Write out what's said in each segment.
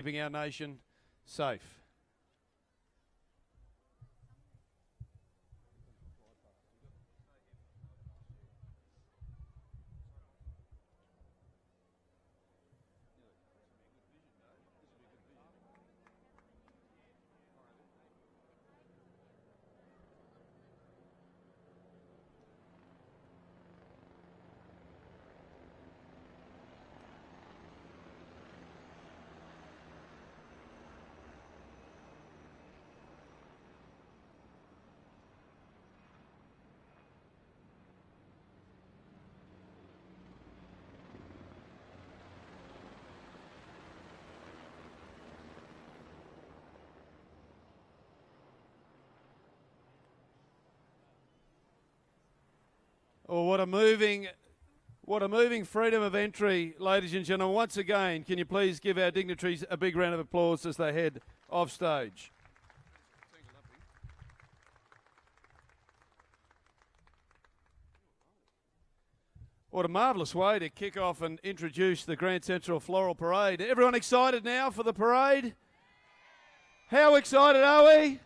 keeping our nation safe. Oh, what a moving freedom of entry, ladies and gentlemen. Once again, can you please give our dignitaries a big round of applause as they head off stage. What a marvellous way to kick off and introduce the Grand Central Floral Parade. Everyone excited now for the parade? How excited are we?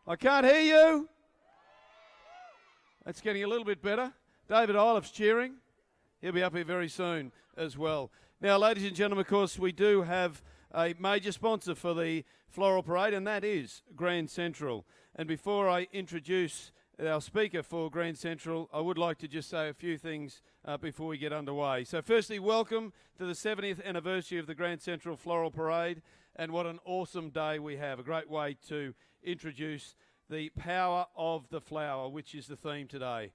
I can't hear you. That's getting a little bit better. David Ileff's cheering. He'll be up here very soon as well. Now, ladies and gentlemen, of course, we do have a major sponsor for the Floral Parade, and that is Grand Central. And before I introduce our speaker for Grand Central, I would like to just say a few things before we get underway. So firstly, welcome to the 70th anniversary of the Grand Central Floral Parade, and what an awesome day we have. A great way to introduce the power of the flower, which is the theme today.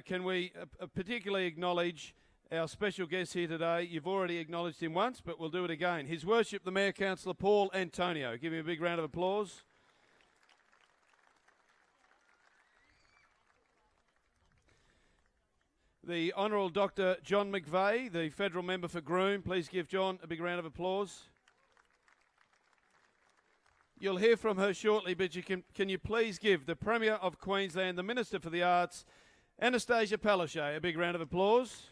Can we particularly acknowledge our special guest here today? You've already acknowledged him once, but we'll do it again. His Worship, the Mayor Councillor Paul Antonio. Give him a big round of applause. The Honourable Dr. John McVeigh, the Federal Member for Groom. Please give John a big round of applause. You'll hear from her shortly, but can you please give the Premier of Queensland, the Minister for the Arts, Anastasia Palaszczuk, a big round of applause.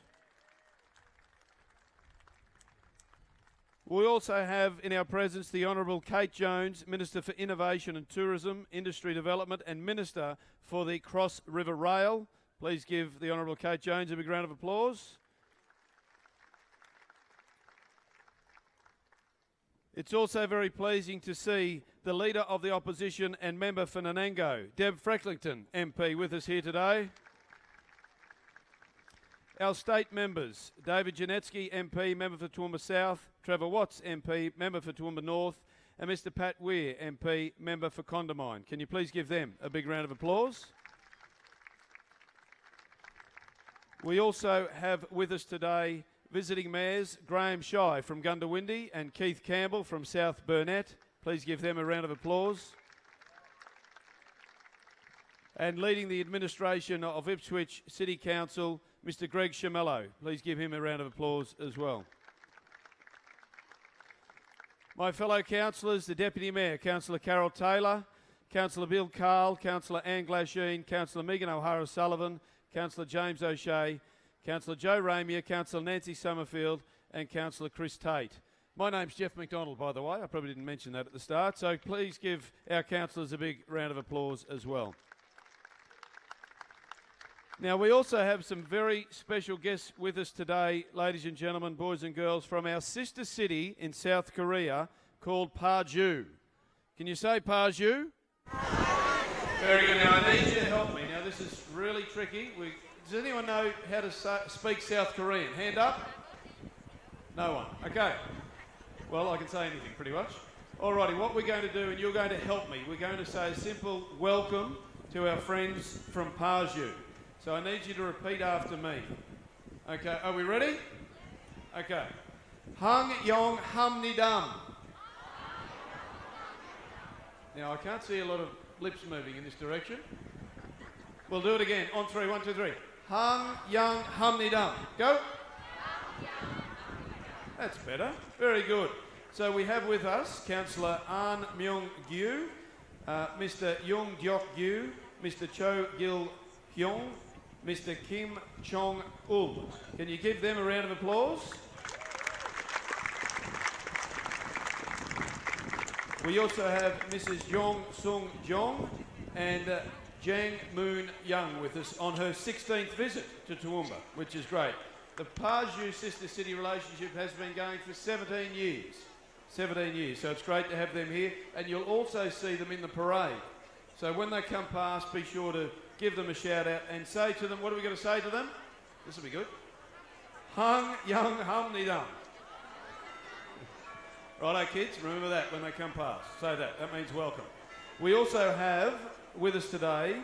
We also have in our presence the Honourable Kate Jones, Minister for Innovation and Tourism, Industry Development and Minister for the Cross River Rail. Please give the Honourable Kate Jones a big round of applause. It's also very pleasing to see the Leader of the Opposition and Member for Nanango, Deb Frecklington, MP, with us here today. Our state members, David Janetsky, MP, Member for Toowoomba South, Trevor Watts, MP, Member for Toowoomba North, and Mr Pat Weir, MP, Member for Condamine. Can you please give them a big round of applause? We also have with us today visiting mayors Graham Shy from Gundawindi and Keith Campbell from South Burnett. Please give them a round of applause. And leading the administration of Ipswich City Council, Mr Greg Chamello. Please give him a round of applause as well. My fellow councillors, the Deputy Mayor, Councillor Carol Taylor, Councillor Bill Carl, Councillor Anne Glasheen, Councillor Megan O'Hara-Sullivan, Councillor James O'Shea, Councillor Joe Ramier, Councillor Nancy Summerfield and Councillor Chris Tate. My name's Jeff McDonald, by the way. I probably didn't mention that at the start, so please give our councillors a big round of applause as well. Now, we also have some very special guests with us today, ladies and gentlemen, boys and girls, from our sister city in South Korea called Paju. Can you say Paju? Very good. Now, I need you to help me. Now, this is really tricky. Does anyone know how to speak South Korean? Hand up? No one. Okay. Well, I can say anything pretty much. Alrighty, what we're going to do, and you're going to help me, we're going to say a simple welcome to our friends from Paju. So I need you to repeat after me. Okay, are we ready? Okay. Hung Yong Hum Ni Dum. Now, I can't see a lot of lips moving in this direction. We'll do it again. On three. 1, 2, 3. Hung Young Hum Ni Dum. Go. That's better. Very good. So we have with us Councillor An Myung Gyu, Mr Yung Gyok Gyu, Mr Cho Gil Hyung, Mr Kim Chong Ul. Can you give them a round of applause? We also have Mrs. Yong Sung Jong and Jang Moon Young with us on her 16th visit to Toowoomba, which is great. The Paju Sister City relationship has been going for 17 years. 17 years, so it's great to have them here. And you'll also see them in the parade. So when they come past, be sure to give them a shout out and say to them, what are we going to say to them? This will be good. Hung Young Hum Ni Dum. Righto, kids, remember that when they come past. Say that, that means welcome. We also have with us today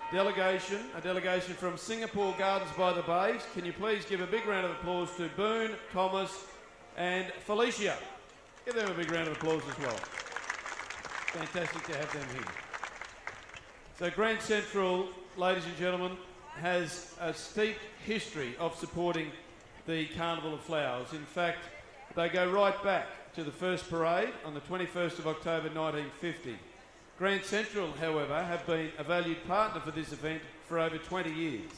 a delegation from Singapore Gardens by the Bay. Can you please give a big round of applause to Boone, Thomas and Felicia. Give them a big round of applause as well. Fantastic to have them here. So Grand Central, ladies and gentlemen, has a steep history of supporting the Carnival of Flowers. In fact, they go right back to the first parade on the 21st of October 1950. Grand Central, however, have been a valued partner for this event for over 20 years,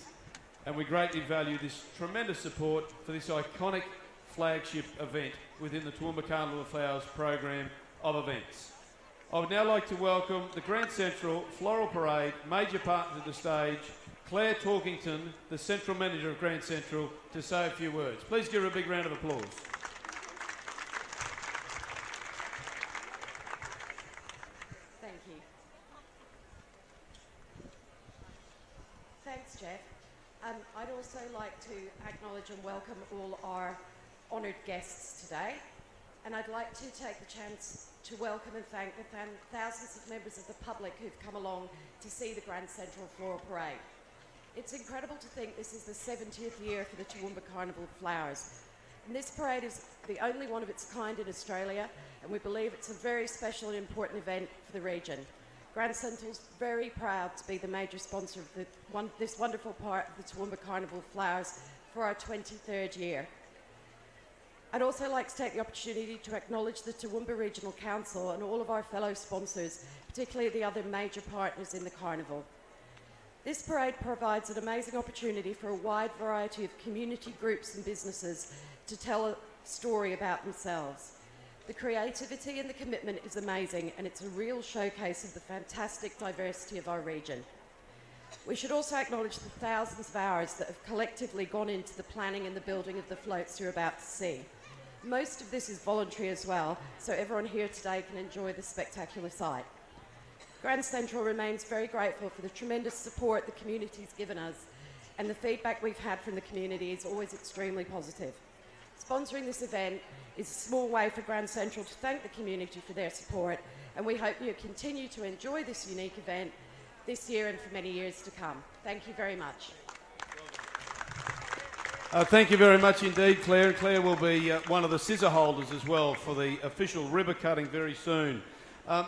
and we greatly value this tremendous support for this iconic flagship event within the Toowoomba Carnival of Flowers program of events. I would now like to welcome the Grand Central Floral Parade major partner to the stage, Claire Torkington, the Central Manager of Grand Central, to say a few words. Please give her a big round of applause. Thank you. Thanks, Jeff. I'd also like to acknowledge and welcome all our honoured guests today. And I'd like to take the chance to welcome and thank the thousands of members of the public who've come along to see the Grand Central Floral Parade. It's incredible to think this is the 70th year for the Toowoomba Carnival of Flowers. And this parade is the only one of its kind in Australia, and we believe it's a very special and important event for the region. Grand Central's very proud to be the major sponsor of this wonderful part of the Toowoomba Carnival of Flowers for our 23rd year. I'd also like to take the opportunity to acknowledge the Toowoomba Regional Council and all of our fellow sponsors, particularly the other major partners in the Carnival. This parade provides an amazing opportunity for a wide variety of community groups and businesses to tell a story about themselves. The creativity and the commitment is amazing, and it's a real showcase of the fantastic diversity of our region. We should also acknowledge the thousands of hours that have collectively gone into the planning and the building of the floats you're about to see. Most of this is voluntary as well, so everyone here today can enjoy the spectacular sight. Grand Central remains very grateful for the tremendous support the community's given us, and the feedback we've had from the community is always extremely positive. Sponsoring this event is a small way for Grand Central to thank the community for their support, and we hope you continue to enjoy this unique event this year and for many years to come. Thank you very much. Thank you very much indeed, Claire. Claire will be one of the scissor holders as well for the official ribbon cutting very soon.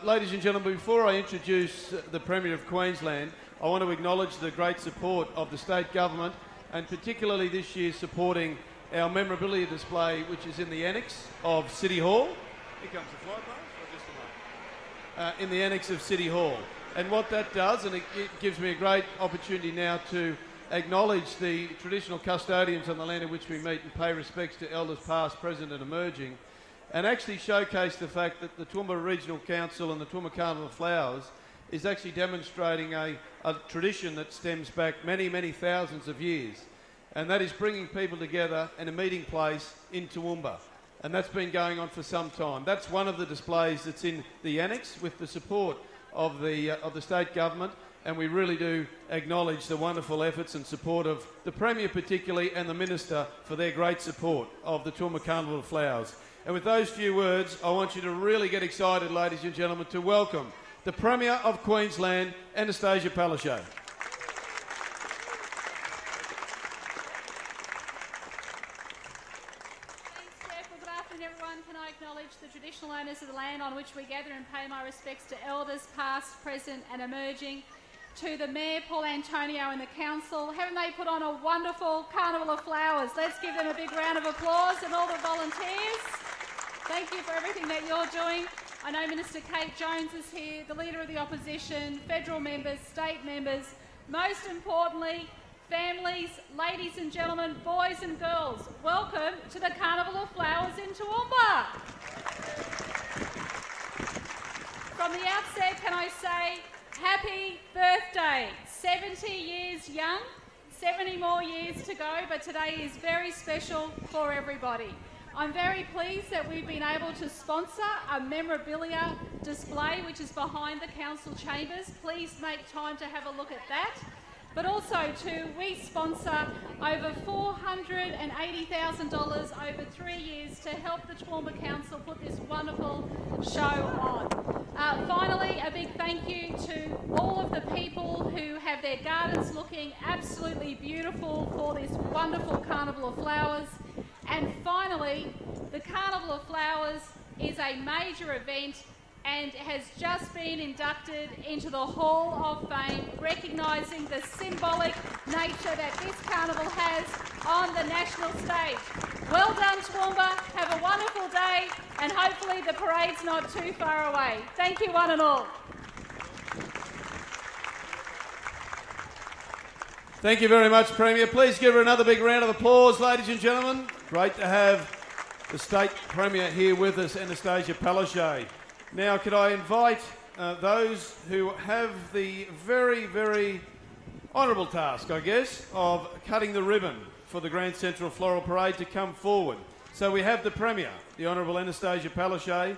Ladies and gentlemen, before I introduce the Premier of Queensland, I want to acknowledge the great support of the state government, and particularly this year supporting our memorabilia display, which is in the annex of City Hall. Here comes the flight pass, or just a moment? In the annex of City Hall. And what that does, and it gives me a great opportunity now to acknowledge the traditional custodians on the land in which we meet and pay respects to elders past, present and emerging, and actually showcase the fact that the Toowoomba Regional Council and the Toowoomba Carnival of Flowers is actually demonstrating a tradition that stems back many, many thousands of years. And that is bringing people together in a meeting place in Toowoomba. And that's been going on for some time. That's one of the displays that's in the annex with the support of the state government, and we really do acknowledge the wonderful efforts and support of the Premier particularly and the Minister for their great support of the Toowoomba Carnival of Flowers. And with those few words, I want you to really get excited, ladies and gentlemen, to welcome the Premier of Queensland, Anastasia Palaszczuk. Can I acknowledge the traditional owners of the land on which we gather and pay my respects to elders past, present and emerging, to the Mayor Paul Antonio and the Council. Haven't they put on a wonderful Carnival of Flowers? Let's give them a big round of applause, and all the volunteers. Thank you for everything that you're doing. I know Minister Kate Jones is here, the Leader of the Opposition, federal members, state members. Most importantly, families, ladies and gentlemen, boys and girls, welcome to the Carnival of Flowers in Toowoomba. outset, can I say happy birthday? 70 years young, 70 more years to go, but today is very special for everybody. I'm very pleased that we've been able to sponsor a memorabilia display which is behind the council chambers. Please make time to have a look at that. But also we sponsor over $480,000 over 3 years to help the Toowoomba Council put this wonderful show on. Finally, a big thank you to all of the people who have their gardens looking absolutely beautiful for this wonderful Carnival of Flowers. And finally, the Carnival of Flowers is a major event and has just been inducted into the Hall of Fame, recognising the symbolic nature that this carnival has on the national stage. Well done, Toowoomba. Have a wonderful day, and hopefully the parade's not too far away. Thank you, one and all. Thank you very much, Premier. Please give her another big round of applause, ladies and gentlemen. Great to have the State Premier here with us, Anastasia Palaszczuk. Now, could I invite those who have the very, very honourable task, I guess, of cutting the ribbon for the Grand Central Floral Parade to come forward. So we have the Premier, the Honourable Anastasia Palaszczuk,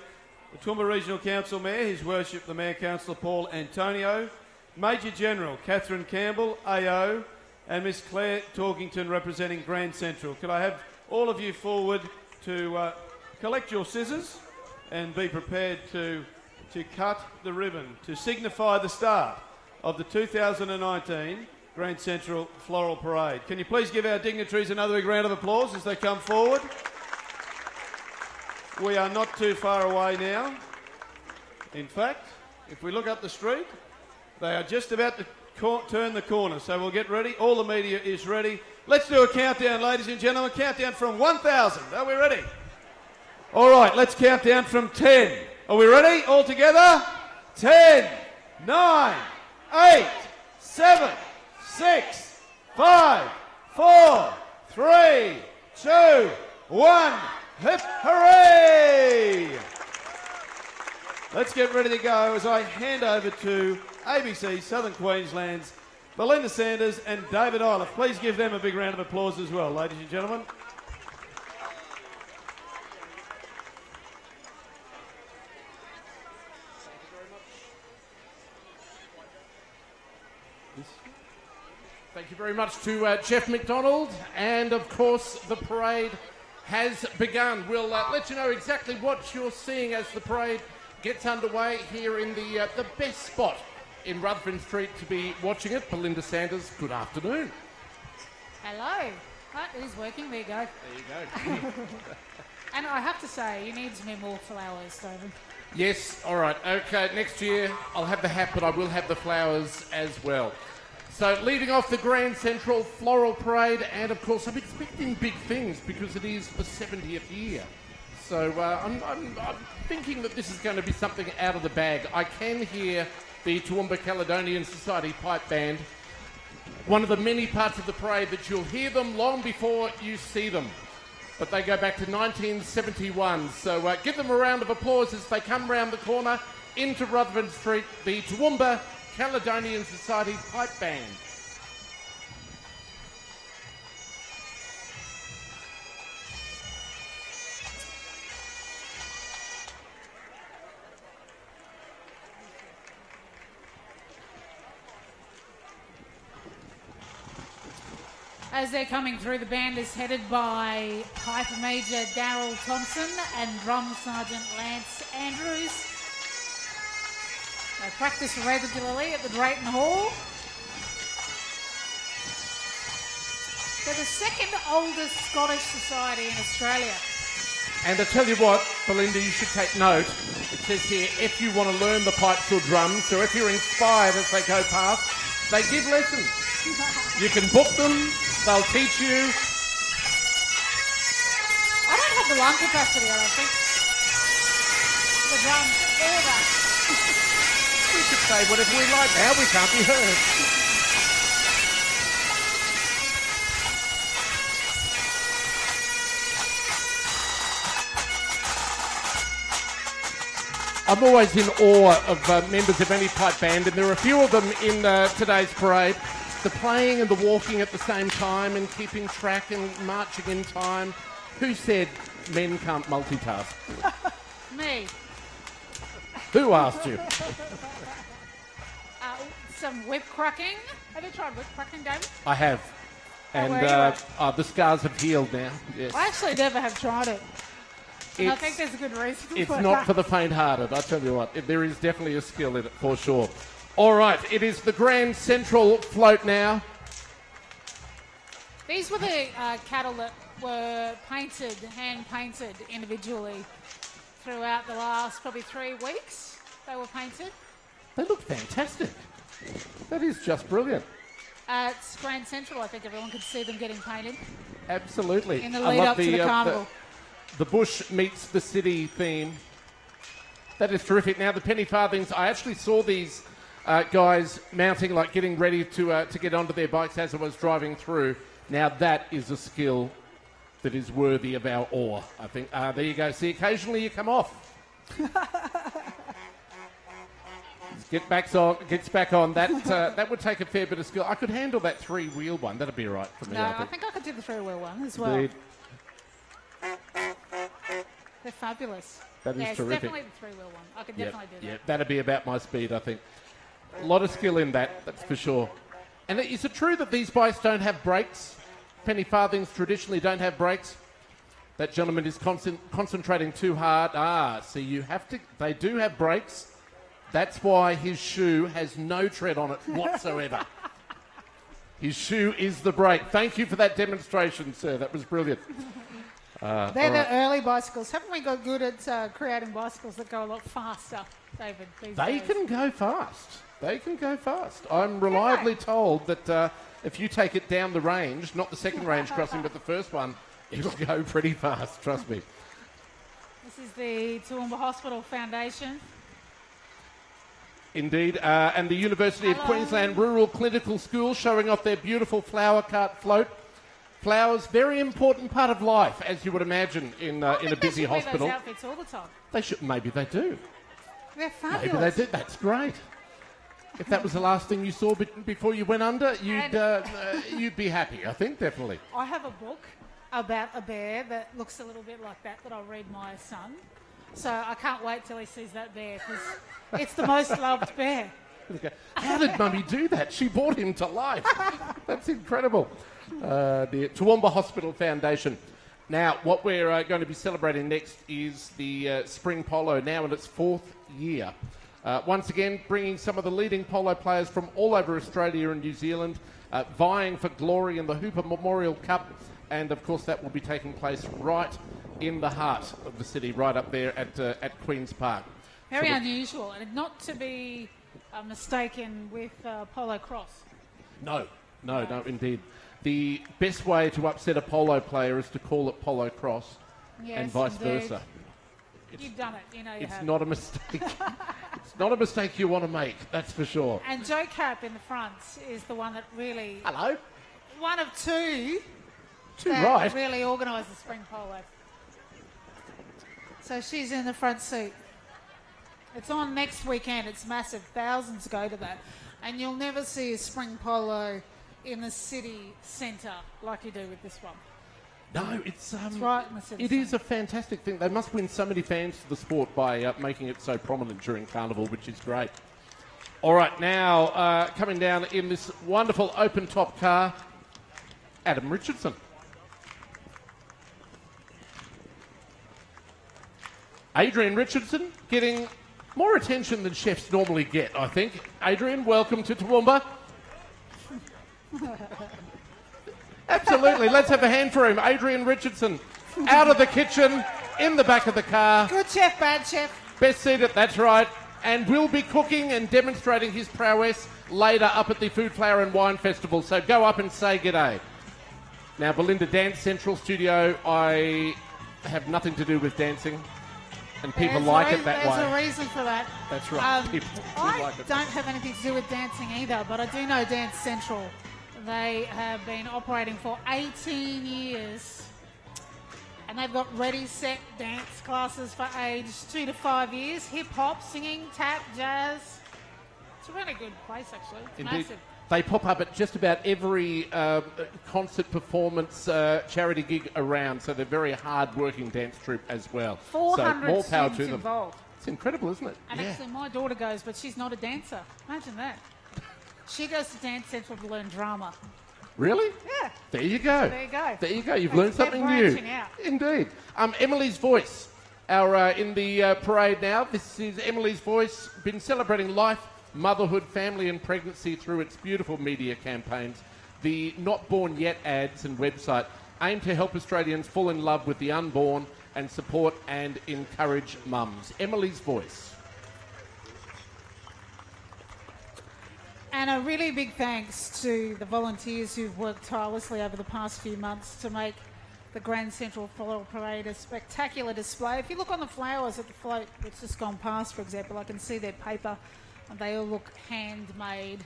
the Toowoomba Regional Council Mayor, His Worship the Mayor Councillor Paul Antonio, Major General Catherine Campbell, AO, and Miss Claire Torkington representing Grand Central. Could I have all of you forward to collect your scissors and be prepared to cut the ribbon to signify the start of the 2019 Grand Central Floral Parade. Can you please give our dignitaries another big round of applause as they come forward? We are not too far away now. In fact, if we look up the street, they are just about to turn the corner, so we'll get ready. All the media is ready. Let's do a countdown, ladies and gentlemen. Countdown from 1,000. Are we ready? All right, let's count down from 10. Are we ready? All together? 10, 9, 8, 7, 6, 5, 4, 3, 2, 1. Hip hooray! Let's get ready to go as I hand over to ABC Southern Queensland's Belinda Sanders and David Iliff. Please give them a big round of applause as well, ladies and gentlemen. Thank you very much to Jeff McDonald, and of course the parade has begun. We'll let you know exactly what you're seeing as the parade gets underway here in the best spot in Rutherford Street to be watching it. Belinda Sanders, good afternoon. Hello. Right, it is working. There you go. There you go. And I have to say, you need me more flowers, David. Yes, all right. Okay, next year I'll have the hat, but I will have the flowers as well. So leading off the Grand Central Floral Parade, and of course I'm expecting big things because it is the 70th year. So I'm thinking that this is going to be something out of the bag. I can hear the Toowoomba Caledonian Society Pipe Band, one of the many parts of the parade that you'll hear them long before you see them. But they go back to 1971, so give them a round of applause as they come round the corner into Rutherford Street, the Toowoomba Caledonian Society Pipe Band. As they're coming through, the band is headed by Piper Major Darryl Thompson and Drum Sergeant Lance Andrews. They practice regularly at the Drayton Hall. They're the second oldest Scottish society in Australia. And I tell you what, Belinda, you should take note. It says here, if you want to learn the pipes or drums, so if you're inspired as they go past, they give lessons. You can book them, they'll teach you. I don't have the lung capacity, I don't think. The drums, or that. We could say whatever we like now, we can't be heard. I'm always in awe of members of any pipe band, and there are a few of them in today's parade. The playing and the walking at the same time and keeping track and marching in time. Who said men can't multitask? Me. Who asked you? Some whip cracking. Have you tried whip cracking, David? I have. And the scars have healed now. Yes. I actually never have tried it. And I It's- think there's a good reason It's for not that. for the faint-hearted, I tell you what. There is definitely a skill in it, for sure. All right, it is the Grand Central float now. These were the cattle that were painted, hand-painted individually throughout the last probably 3 weeks. They were painted. They look fantastic. That is just brilliant. At Grand Central, I think everyone could see them getting painted Absolutely. in the I lead love up to the carnival. The bush meets the city theme. That is terrific. Now, the penny farthings, I actually saw these guys mounting, like getting ready to get onto their bikes as I was driving through. Now, that is a skill that is worthy of our awe, I think. There you go. See, occasionally you come off. Gets back on. That would take a fair bit of skill. I could handle that 3-wheel one. That'd be all right for me, No, I I think. think I could do the 3-wheel one as well. Indeed. They're fabulous. That is yeah, it's terrific. definitely the 3-wheel one. I could definitely do that. Yeah, that'd be about my speed, I think. A lot of skill in that, that's for sure. And is it true that these bikes don't have brakes? Penny farthings traditionally don't have brakes. That gentleman is concentrating too hard. See, they do have brakes. That's why his shoe has no tread on it whatsoever. His shoe is the brake. Thank you for that demonstration, sir. That was brilliant. They're the early bicycles. Haven't we got good at creating bicycles that go a lot faster, David? They can go fast. They can go fast. I'm reliably told that if you take it down the range, not the second range crossing, but the first one, it'll go pretty fast, trust me. This is the Toowoomba Hospital Foundation. Indeed. And the University of Queensland Rural Clinical School showing off their beautiful flower cart float. Flowers, very important part of life, as you would imagine, in a busy They hospital. wear those outfits all the time. They should. Maybe they do. They're fabulous. Maybe they did. That's great. If that was the last thing you saw before you went under, you'd be happy, I think, definitely. I have a book about a bear that looks a little bit like that I'll read my son. So I can't wait till he sees that bear because it's the most loved bear. How did Mummy do that? She brought him to life. That's incredible. The Toowoomba Hospital Foundation. Now, what we're going to be celebrating next is the Spring Polo, now in its 4th year. Once again, bringing some of the leading polo players from all over Australia and New Zealand, vying for glory in the Hooper Memorial Cup. And, of course, that will be taking place right in the heart of the city, right up there at Queen's Park. Very unusual, and not to be mistaken with polo cross. No, indeed. The best way to upset a polo player is to call it polo cross, Yes, and vice indeed. versa. You've done it, you know you It's have. not a mistake. It's not a mistake you want to make, that's for sure. And Joe Cap in the front is the one that really... Hello. One of two Too that right. really organised the spring polo. So she's in the front seat. It's on next weekend. It's massive. Thousands go to that. And you'll never see a spring polo in the city centre like you do with this one. No, it's right in the city it is a fantastic thing. They must win so many fans to the sport by making it so prominent during Carnival, which is great. All right, now coming down in this wonderful open-top car, Adam Richardson. Adrian Richardson getting more attention than chefs normally get, I think. Adrian, welcome to Toowoomba. Absolutely. Let's have a hand for him. Adrian Richardson, out of the kitchen, in the back of the car. Good chef, bad chef. Best seated, that's right. And will be cooking and demonstrating his prowess later up at the Food, Flower and Wine Festival. So go up and say g'day. Now, Belinda, Dance Central Studio, I have nothing to do with dancing. And people like it that way. There's a reason for that. That's right. People do I like it. don't have anything to do with dancing either, but I do know Dance Central. They have been operating for 18 years. And And they've got ready, set dance classes for age 2 to 5 years. Hip-hop, singing, tap, jazz. It's a really good place, actually. It's Indeed. massive. They pop up at just about every concert, performance, charity gig around, so they're a very hard-working dance troupe as well. 400 so more power students to them. involved. It's incredible, isn't it? And actually, my daughter goes, but she's not a dancer. Imagine that. She goes to Dance Central to learn drama. Really? Yeah. There you go. There you go. There you go. You've They're learned something new. branching out. Indeed. Emily's Voice. Our in the parade now. This is Emily's Voice. Been celebrating life, motherhood, family and pregnancy through its beautiful media campaigns. The Not Born Yet ads and website aim to help Australians fall in love with the unborn and support and encourage mums. Emily's Voice. And a really big thanks to the volunteers who've worked tirelessly over the past few months to make the Grand Central Floral Parade a spectacular display. If you look on the flowers at the float, which has gone past, for example, I can see their paper, and they all look handmade.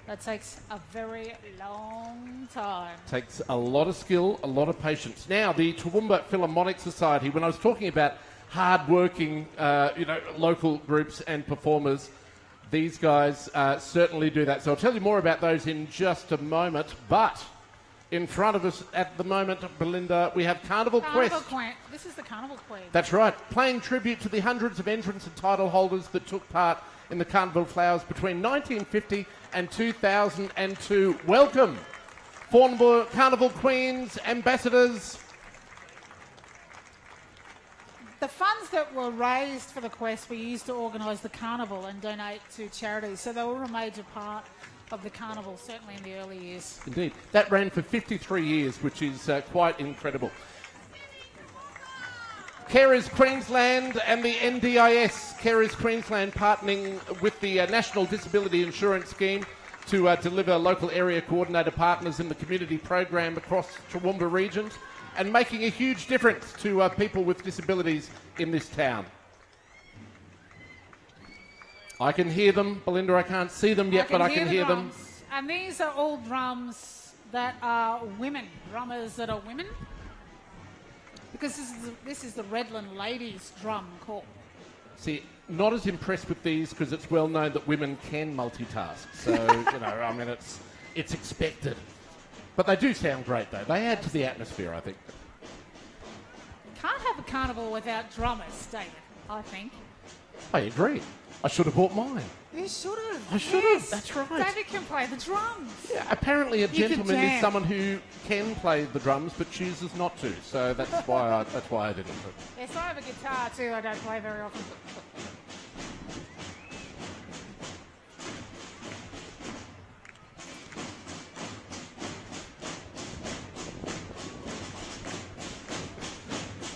That takes a very long time. Takes a lot of skill, a lot of patience. Now, the Toowoomba Philharmonic Society, when I was talking about hard-working, local groups and performers, these guys certainly do that. So I'll tell you more about those in just a moment. But in front of us at the moment, Belinda, we have Carnival Quest. This is the Carnival Queen. That's right. Paying tribute to the hundreds of entrants and title holders that took part in the Carnival of Flowers between 1950 and 2002. Welcome, former Carnival Queens, ambassadors. The funds that were raised for the Quest were used to organise the carnival and donate to charities, so they were a major part of the carnival, certainly in the early years. Indeed. That ran for 53 years, which is quite incredible. Carers Queensland and the NDIS. Carers Queensland partnering with the National Disability Insurance Scheme to deliver local area coordinator partners in the community program across Toowoomba regions, and making a huge difference to people with disabilities in this town. I can hear them. Belinda, I can't see them yet, but I can hear them. And these are all drums that are women, drummers that are women. Because this is the Redland Ladies Drum Corps. See, not as impressed with these because it's well known that women can multitask. So, it's expected. But they do sound great, though. They add to the atmosphere, I think. Can't have a carnival without drummers, David, I think. I agree. I should have bought mine. You should have. I should have, that's right. David can play the drums. Yeah, apparently a You can gentleman is jam. someone who can play the drums but chooses not to. So that's why I didn't. Yes, I have a guitar too. I don't play very often.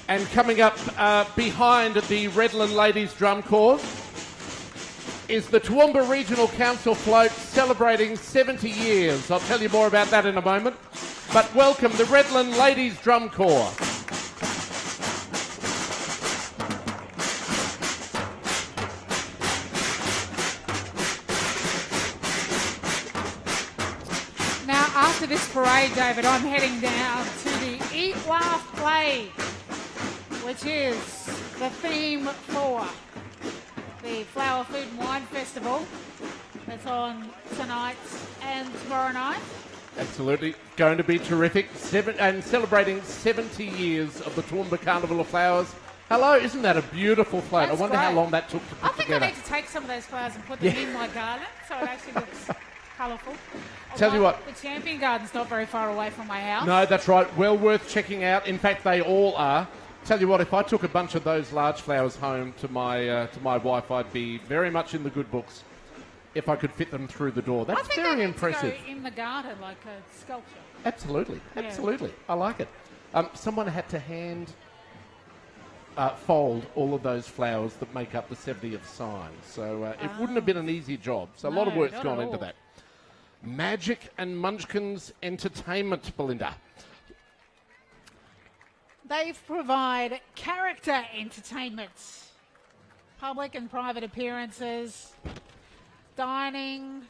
And coming up behind the Redland Ladies Drum Corps is the Toowoomba Regional Council float celebrating 70 years. I'll tell you more about that in a moment. But welcome the Redland Ladies Drum Corps. Now, after this parade, David, I'm heading down to the Eat, Laugh, Play, which is the theme for the Flower Food and Wine Festival. That's on tonight and tomorrow night. Absolutely. Going to be terrific. And celebrating 70 years of the Toowoomba Carnival of Flowers. Hello, isn't that a beautiful float? That's I wonder how great. long that took to I put think together. I need to take some of those flowers and put them in my garden so it actually looks colourful. Tell you what. The Champion Garden's not very far away from my house. No, that's right. Well worth checking out. In fact, they all are. Tell you what, if I took a bunch of those large flowers home to my wife, I'd be very much in the good books if I could fit them through the door. I That's think very they need impressive. to go in the garden like a sculpture. Absolutely, Yeah. absolutely. I like it. Someone had to hand fold all of those flowers that make up the 70th sign. So it wouldn't have been an easy job. So a lot of No, work's not gone at into all. that. Magic and Munchkins Entertainment, Belinda. They provide character entertainment, public and private appearances, dining.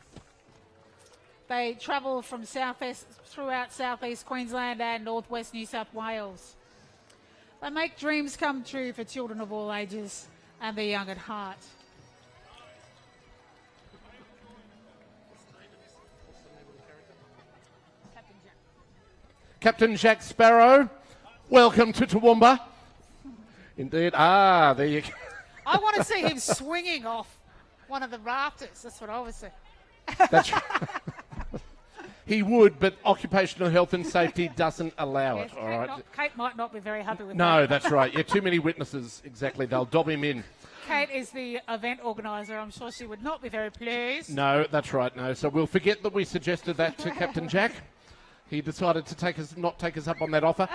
They travel from throughout southeast Queensland and northwest New South Wales. They make dreams come true for children of all ages and the young at heart. Captain Jack Sparrow, welcome to Toowoomba. Indeed. There you go. I want to see him swinging off one of the rafters. That's what I would say. That's right. He would, but occupational health and safety doesn't allow Yes, it. All right. Kate might not be very happy with that. No, that's right. Yeah, too many witnesses. Exactly. They'll dob him in. Kate is the event organiser. I'm sure she would not be very pleased. No, that's right. No. So we'll forget that we suggested that to Captain Jack. He decided to not take us up on that offer.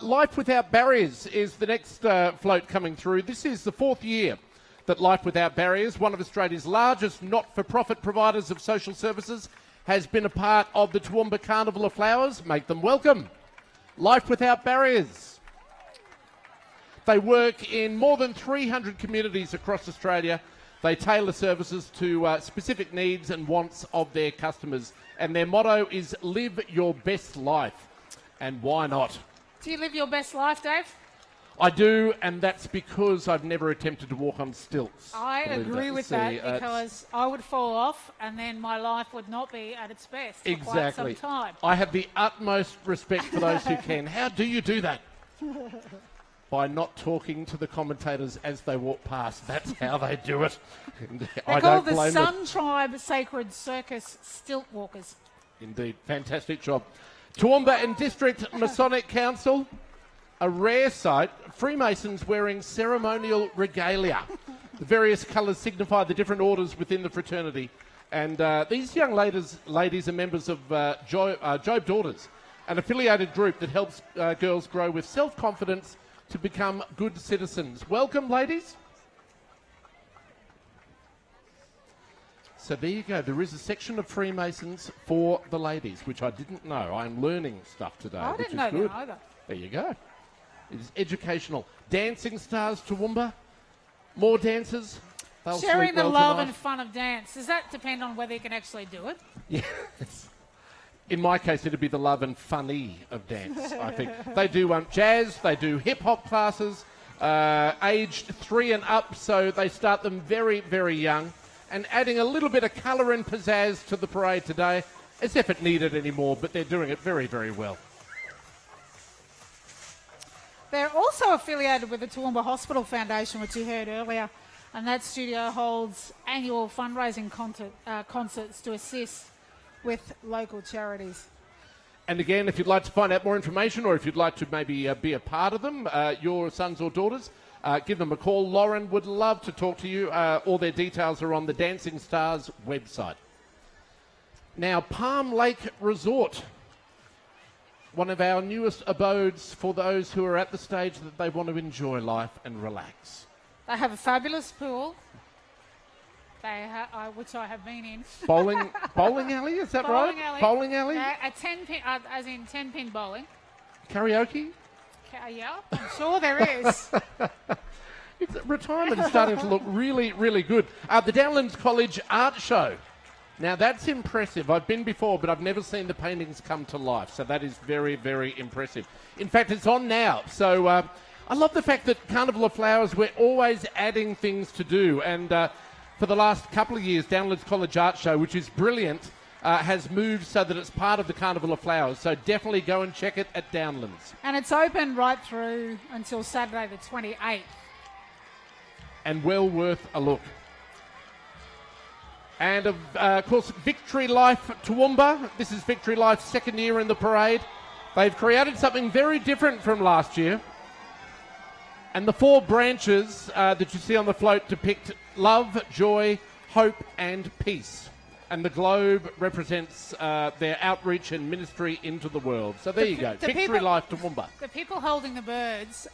Life Without Barriers is the next float coming through. This is the 4th year that Life Without Barriers, one of Australia's largest not-for-profit providers of social services, has been a part of the Toowoomba Carnival of Flowers. Make them welcome. Life Without Barriers. They work in more than 300 communities across Australia. They tailor services to specific needs and wants of their customers. And their motto is live your best life. And why not? Do you live your best life, Dave? I do, and that's because I've never attempted to walk on stilts. I agree with that because I would fall off and then my life would not be at its best for quite some time. I have the utmost respect for those who can. How do you do that? By not talking to the commentators as they walk past. That's how they do it. They're called the Sun Tribe Sacred Circus Stilt Walkers. Indeed. Fantastic job. Toowoomba and District Masonic Council. A rare sight, Freemasons wearing ceremonial regalia. The various colours signify the different orders within the fraternity. And these young ladies are members of Job Daughters, an affiliated group that helps girls grow with self-confidence to become good citizens. Welcome, ladies. So there you go. There is a section of Freemasons for the ladies, which I didn't know. I'm learning stuff today, I which didn't is know good. that either. There you go. It is educational. Dancing stars, Toowoomba. More dancers. They'll Sharing sleep the well love tonight. and fun of dance. Does that depend on whether you can actually do it? Yes. In my case, it'd be the love and funny of dance, I think. They do jazz, they do hip-hop classes, aged 3 and up, so they start them very, very young. And adding a little bit of colour and pizzazz to the parade today, as if it needed any more, but they're doing it very, very well. They're also affiliated with the Toowoomba Hospital Foundation, which you heard earlier, and that studio holds annual fundraising concerts to assist with local charities. And again, if you'd like to find out more information or if you'd like to maybe be a part of them, your sons or daughters, give them a call. Lauren would love to talk to you. All their details are on the Dancing Stars website. Now, Palm Lake Resort, one of our newest abodes for those who are at the stage that they want to enjoy life and relax. They have a fabulous pool, which I have been in. Bowling alley, is that Bowling right? alley. Bowling alley? A 10-pin, as in 10-pin bowling. Karaoke? Yeah, I'm sure there is. Retirement is starting to look really, really good. The Downlands College Art Show. Now, that's impressive. I've been before, but I've never seen the paintings come to life. So that is very, very impressive. In fact, it's on now. So I love the fact that Carnival of Flowers, we're always adding things to do. And for the last couple of years, Downlands College Art Show, which is brilliant, has moved so that it's part of the Carnival of Flowers. So definitely go and check it at Downlands. And it's open right through until Saturday the 28th. And well worth a look. And of course, Victory Life Toowoomba. This is Victory Life's second year in the parade. They've created something very different from last year. And the 4 branches that you see on the float depict love, joy, hope, and peace. And the globe represents their outreach and ministry into the world. So there you go. Victory Life Toowoomba. The people holding the birds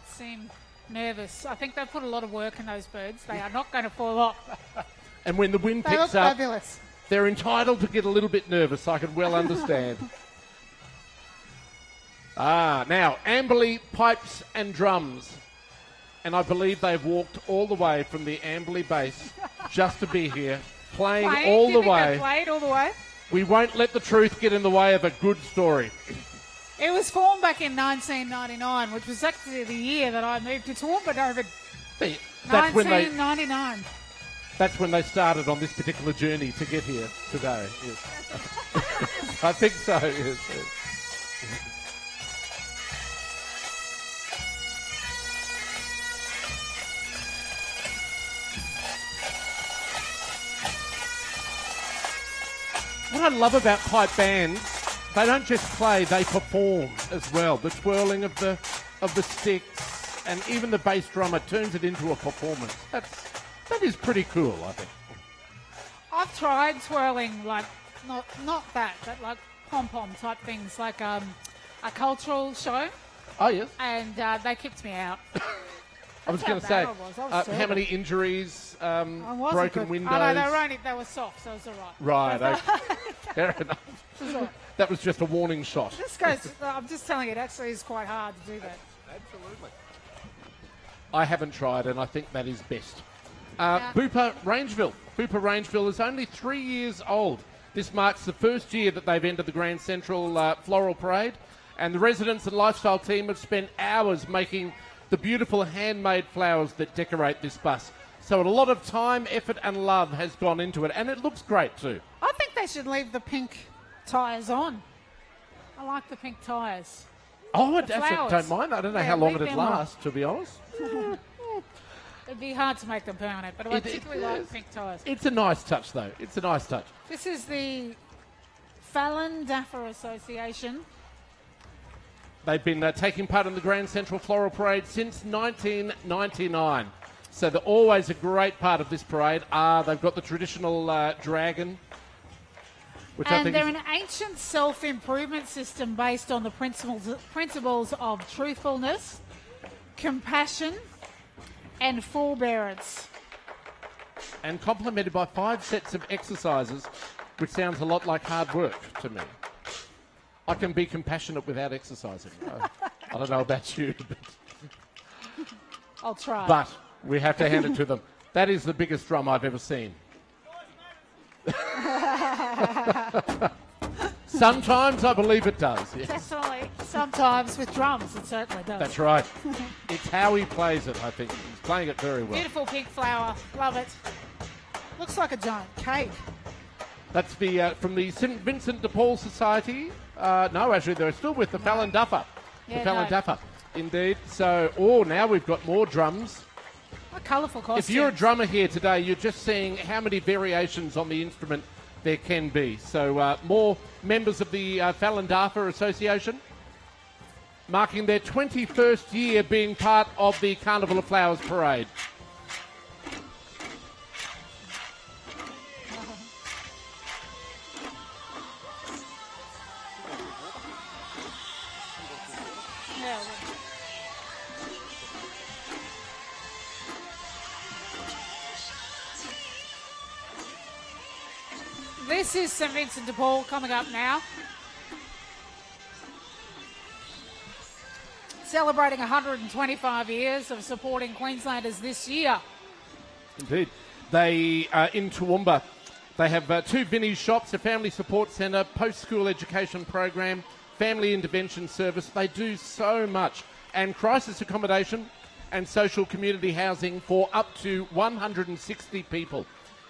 seem nervous. I think they've put a lot of work in those birds. They are not going to fall off. And when the wind They look picks up, fabulous. they're entitled to get a little bit nervous. I can well understand. Now, Amberley Pipes and Drums. And I believe they've walked all the way from the Amberley base just to be here, playing all the way. Played all the way? We won't let the truth get in the way of a good story. It was formed back in 1999, which was actually the year that I moved to Toowoomba Carnival. That's when they 1999. That's when they started on this particular journey to get here today. Yes. I think so, yes. What I love about kite bands, they don't just play, they perform as well. The twirling of the sticks and even the bass drummer turns it into a performance. That is pretty cool, I think. I've tried twirling, like, not that, but like pom-pom type things, like a cultural show, Oh, yes. and they kicked me out. I was That's going to how say, bad I was. I was how terrible. many injuries, I wasn't broken good. windows? Oh, no, they were soft, so it was all right. Right, okay. Fair enough. It was all right. That was just a warning shot. This goes, I'm just telling you, it actually is quite hard to do that. Absolutely. I haven't tried, and I think that is best. Yeah. Booper Rangeville. Booper Rangeville is only 3 years old. This marks the first year that they've entered the Grand Central Floral Parade, and the residents and lifestyle team have spent hours making the beautiful handmade flowers that decorate this bus. So a lot of time, effort and love has gone into it, and it looks great too. I think they should leave the pink tyres on. I like the pink tyres. Oh, I flowers. don't mind. I don't know Yeah, how long leave it'd them on. last, to be honest. It'd be hard to make them permanent, but I particularly like pink tyres. It's a nice touch, though. It's a nice touch. This is the Fallon Daffer Association. They've been taking part in the Grand Central Floral Parade since 1999. So they're always a great part of this parade. They've got the traditional dragon, which I And think they're is... an ancient self-improvement system based on the principles of truthfulness, compassion, and forbearance. And complemented by 5 sets of exercises, which sounds a lot like hard work to me. I can be compassionate without exercising. I don't know about you, I'll try. but we have to hand it to them. That is the biggest drum I've ever seen. Sometimes I believe it does. Yes. Definitely. Sometimes with drums, it certainly does. That's right. It's how he plays it, I think. He's playing it very well. Beautiful pink flower. Love it. Looks like a giant cake. That's the from the St. Vincent de Paul Society. No, actually, they're still with the Fallon Duffer. The Yeah, Fallon no. Duffer, indeed. So, now we've got more drums. What colourful costume. If you're a drummer here today, you're just seeing how many variations on the instrument there can be. So, more members of the Fallon Duffer Association, marking their 21st year being part of the Carnival of Flowers Parade. Yeah, this is St. Vincent de Paul coming up now. Celebrating 125 years of supporting Queenslanders this year. Indeed. They, in Toowoomba, they have 2 Vinnie's shops, a family support centre, post-school education program, family intervention service. They do so much. And crisis accommodation and social community housing for up to 160 people.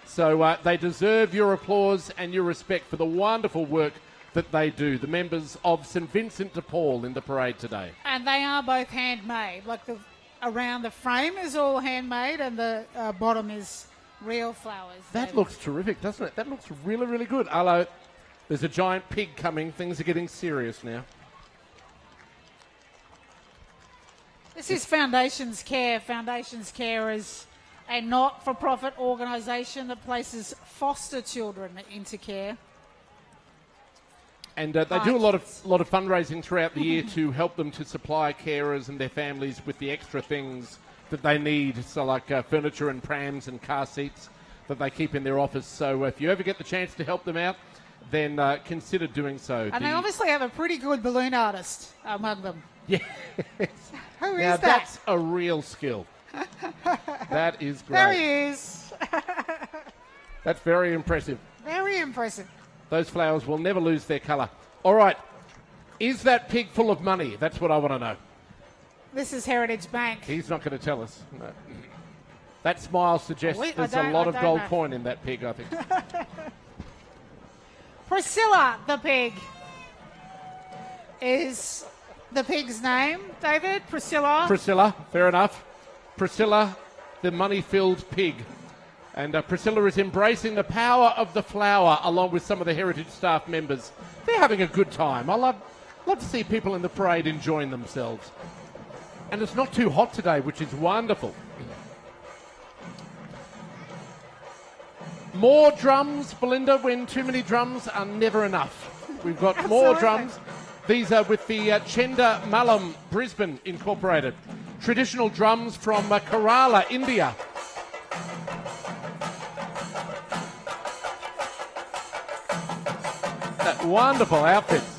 So they deserve your applause and your respect for the wonderful work that they do, the members of St. Vincent de Paul in the parade today. And they are both handmade. Like around the frame is all handmade and the bottom is real flowers. That looks terrific, doesn't it? That looks really, really good. Hello, there's a giant pig coming. Things are getting serious now. This is Foundations Care. Foundations Care is a not-for-profit organisation that places foster children into care. And they do a lot of fundraising throughout the year to help them to supply carers and their families with the extra things that they need, so like furniture and prams and car seats that they keep in their office. So if you ever get the chance to help them out, then consider doing so. And they obviously have a pretty good balloon artist among them. Yes. Who Now is that? that's a real skill. That is great. There he is. That's very impressive. Very impressive. Those flowers will never lose their colour. All right, Is that pig full of money? That's what I want to know. This is Heritage Bank. He's not going to tell us. No. That smile suggests I there's a don't- lot I of don't gold know. coin in that pig, I think. Priscilla the pig is the pig's name, David. Priscilla. Priscilla, fair enough. Priscilla, the money-filled pig. And Priscilla is embracing the power of the flower along with some of the heritage staff members. They're having a good time. I love to see people in the parade enjoying themselves. And it's not too hot today, which is wonderful. More drums, Belinda, when too many drums are never enough. We've got more Absolutely. drums. These are with the Chenda Malam Brisbane Incorporated. Traditional drums from Kerala, India. That wonderful outfits.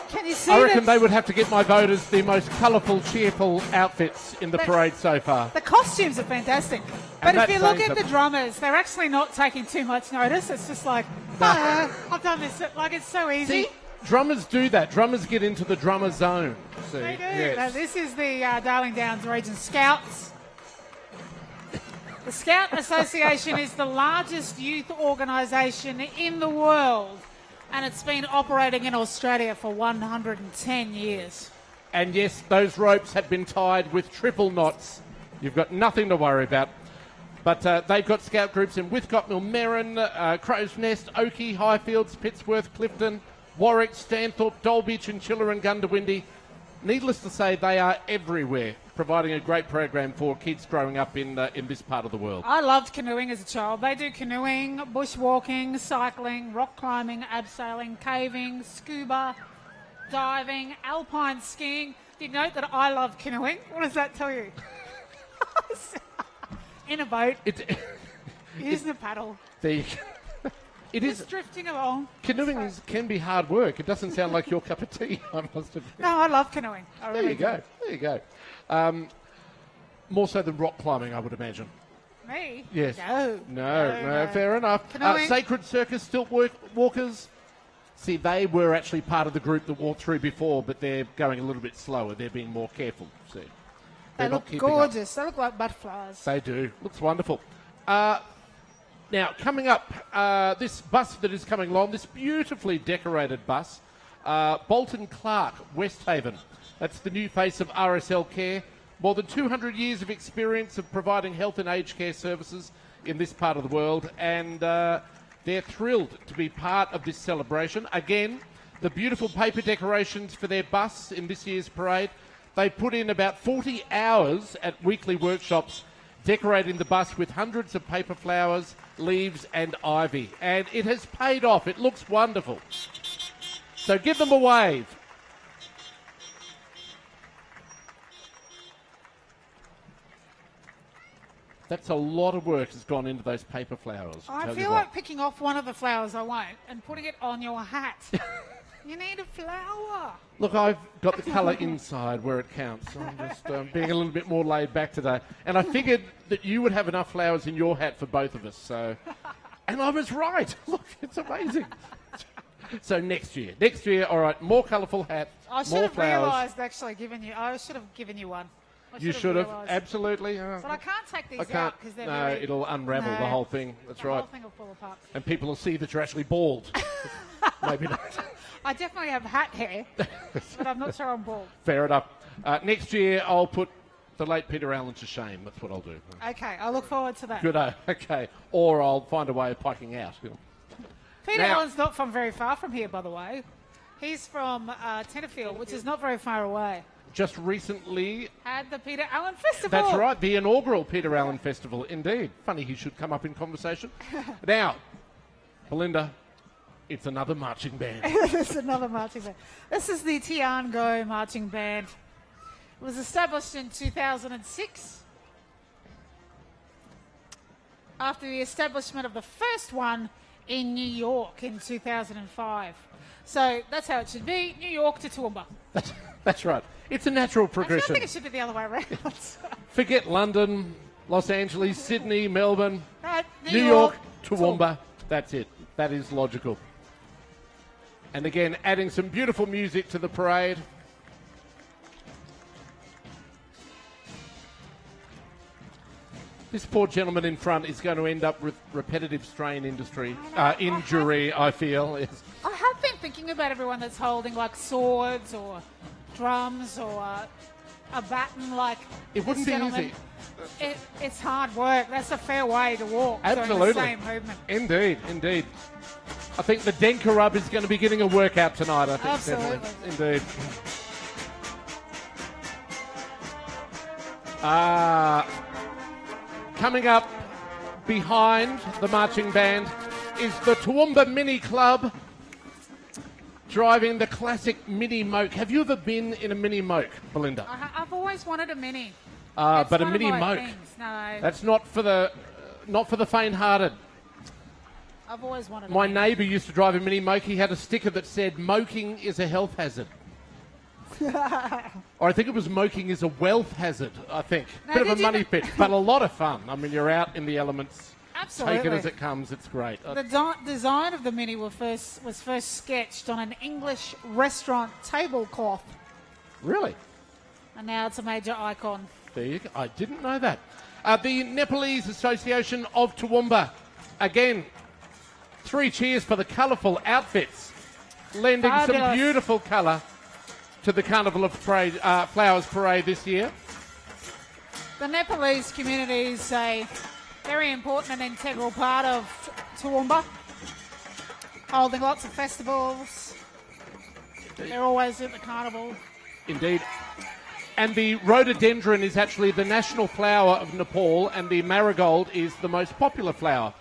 Can you see I reckon that they would have to get my vote as the most colourful, cheerful outfits in the parade so far. the costumes are fantastic. And But if that you look says at the that- drummers, they're actually not taking too much notice. It's just like, I've done this. Like, it's so easy. See, drummers do that. Drummers get into the drummer zone. See, They do. yes. Now, this is the Darling Downs Region Scouts. The Scout Association is the largest youth organisation in the world, and it's been operating in Australia for 110 years. And yes, those ropes had been tied with triple knots. You've got nothing to worry about. But they've got scout groups in Whitcott, Millmerran, Crow's Nest, Oakey, Highfields, Pittsworth, Clifton, Warwick, Stanthorpe, Dulwich, and Chiller and Gundawindi. Needless to say, they are everywhere, providing a great program for kids growing up in this part of the world. I loved canoeing as a child. They do canoeing, bushwalking, cycling, rock climbing, abseiling, caving, scuba, diving, alpine skiing. Did you note that I love canoeing? What does that tell you? In a boat, using a paddle, There you go. It is. just drifting along. Canoeing can be hard work. It doesn't sound like your cup of tea, I must admit. No, I love canoeing. I There really you go. There you go. More so than rock climbing, I would imagine. do. Me? Yes. No, Fair enough. Canoeing. Sacred Circus Stilt Walkers. See, they were actually part of the group that walked through before, but they're going a little bit slower. They're being more careful. See, They They're not look keeping up. gorgeous. They look like butterflies. They do. Looks wonderful. Now, coming up, this bus that is coming along, this beautifully decorated bus, Bolton Clark, West Haven. That's the new face of RSL Care. More than 200 years of experience of providing health and aged care services in this part of the world, and they're thrilled to be part of this celebration. Again, the beautiful paper decorations for their bus in this year's parade. They put in about 40 hours at weekly workshops decorating the bus with hundreds of paper flowers, leaves and ivy. And it has paid off. It looks wonderful. So give them a wave. That's a lot of work has gone into those paper flowers. I tell you feel what. like picking off one of the flowers I won't and putting it on your hat. You need a flower. Look, I've got the colour inside where it counts. I'm just being a little bit more laid back today. And I figured that you would have enough flowers in your hat for both of us. So, and I was right. Look, it's amazing. So next year, all right, more colourful hats, I should more have flowers. realised actually I should have given you one. You should have, realised. absolutely. But I can't take these I can't. out because they're No, very... it'll unravel the No. whole thing. That's the right. whole thing will fall apart. And people will see that you're actually bald. Maybe not. I definitely have hat hair, but I'm not sure I'm bald. Fair enough. Next year, I'll put the late Peter Allen to shame. That's what I'll do. Okay, I look forward to that. Good. Okay. Or I'll find a way of piking out. Peter Now- Allen's not from very far from here, by the way. He's from Tenterfield, which is not very far away. Just recently, Had the Peter Allen Festival. that's right, the inaugural Peter Allen Festival. Indeed. Funny he should come up in conversation. Now, Belinda, it's another marching band. This is another marching band. This is the Tian Go Marching Band. It was established in 2006. After the establishment of the first one in New York in 2005. So that's how it should be, New York to Toowoomba. That's right. It's a natural Actually, I progression. think it should be the other way around. Forget London, Los Angeles, Sydney, Melbourne, No, New York, Toowoomba. That's it. That is logical. And again, adding some beautiful music to the parade. This poor gentleman in front is going to end up with repetitive strain injury, I feel. Yes. I have been thinking about everyone that's holding like swords or drums or a baton like It wouldn't this be gentleman. easy. It's hard work. That's a fair way to walk Absolutely. during the same movement. Indeed, indeed. I think the Denka Rub is going to be getting a workout tonight, I think. Absolutely. Definitely. Indeed. Coming up behind the marching band is the Toowoomba Mini Club driving the classic Mini Moke. Have you ever been in a Mini Moke, Belinda? I've always wanted a mini. But a one of Mini my Moke. things. No, That's not for the faint-hearted. I've always wanted My a mini. neighbour used to drive a Mini Moke. He had a sticker that said, "Moking is a health hazard." Or I think it was "Moking is a wealth hazard," I think. No, Bit of a did you money kn- pit, but a lot of fun. I mean, you're out in the elements. Absolutely. Take it as it comes. It's great. The design of the mini was first sketched on an English restaurant tablecloth, Really? and now it's a major icon. There you go. I didn't know that. The Nepalese Association of Toowoomba. Again, 3 cheers for the colourful outfits, lending some Fabulous. beautiful colour to the Carnival of Flowers Parade this year. The Nepalese community is a very important and integral part of Toowoomba, holding lots of festivals. They're always at the carnival. Indeed. And the rhododendron is actually the national flower of Nepal, and the marigold is the most popular flower.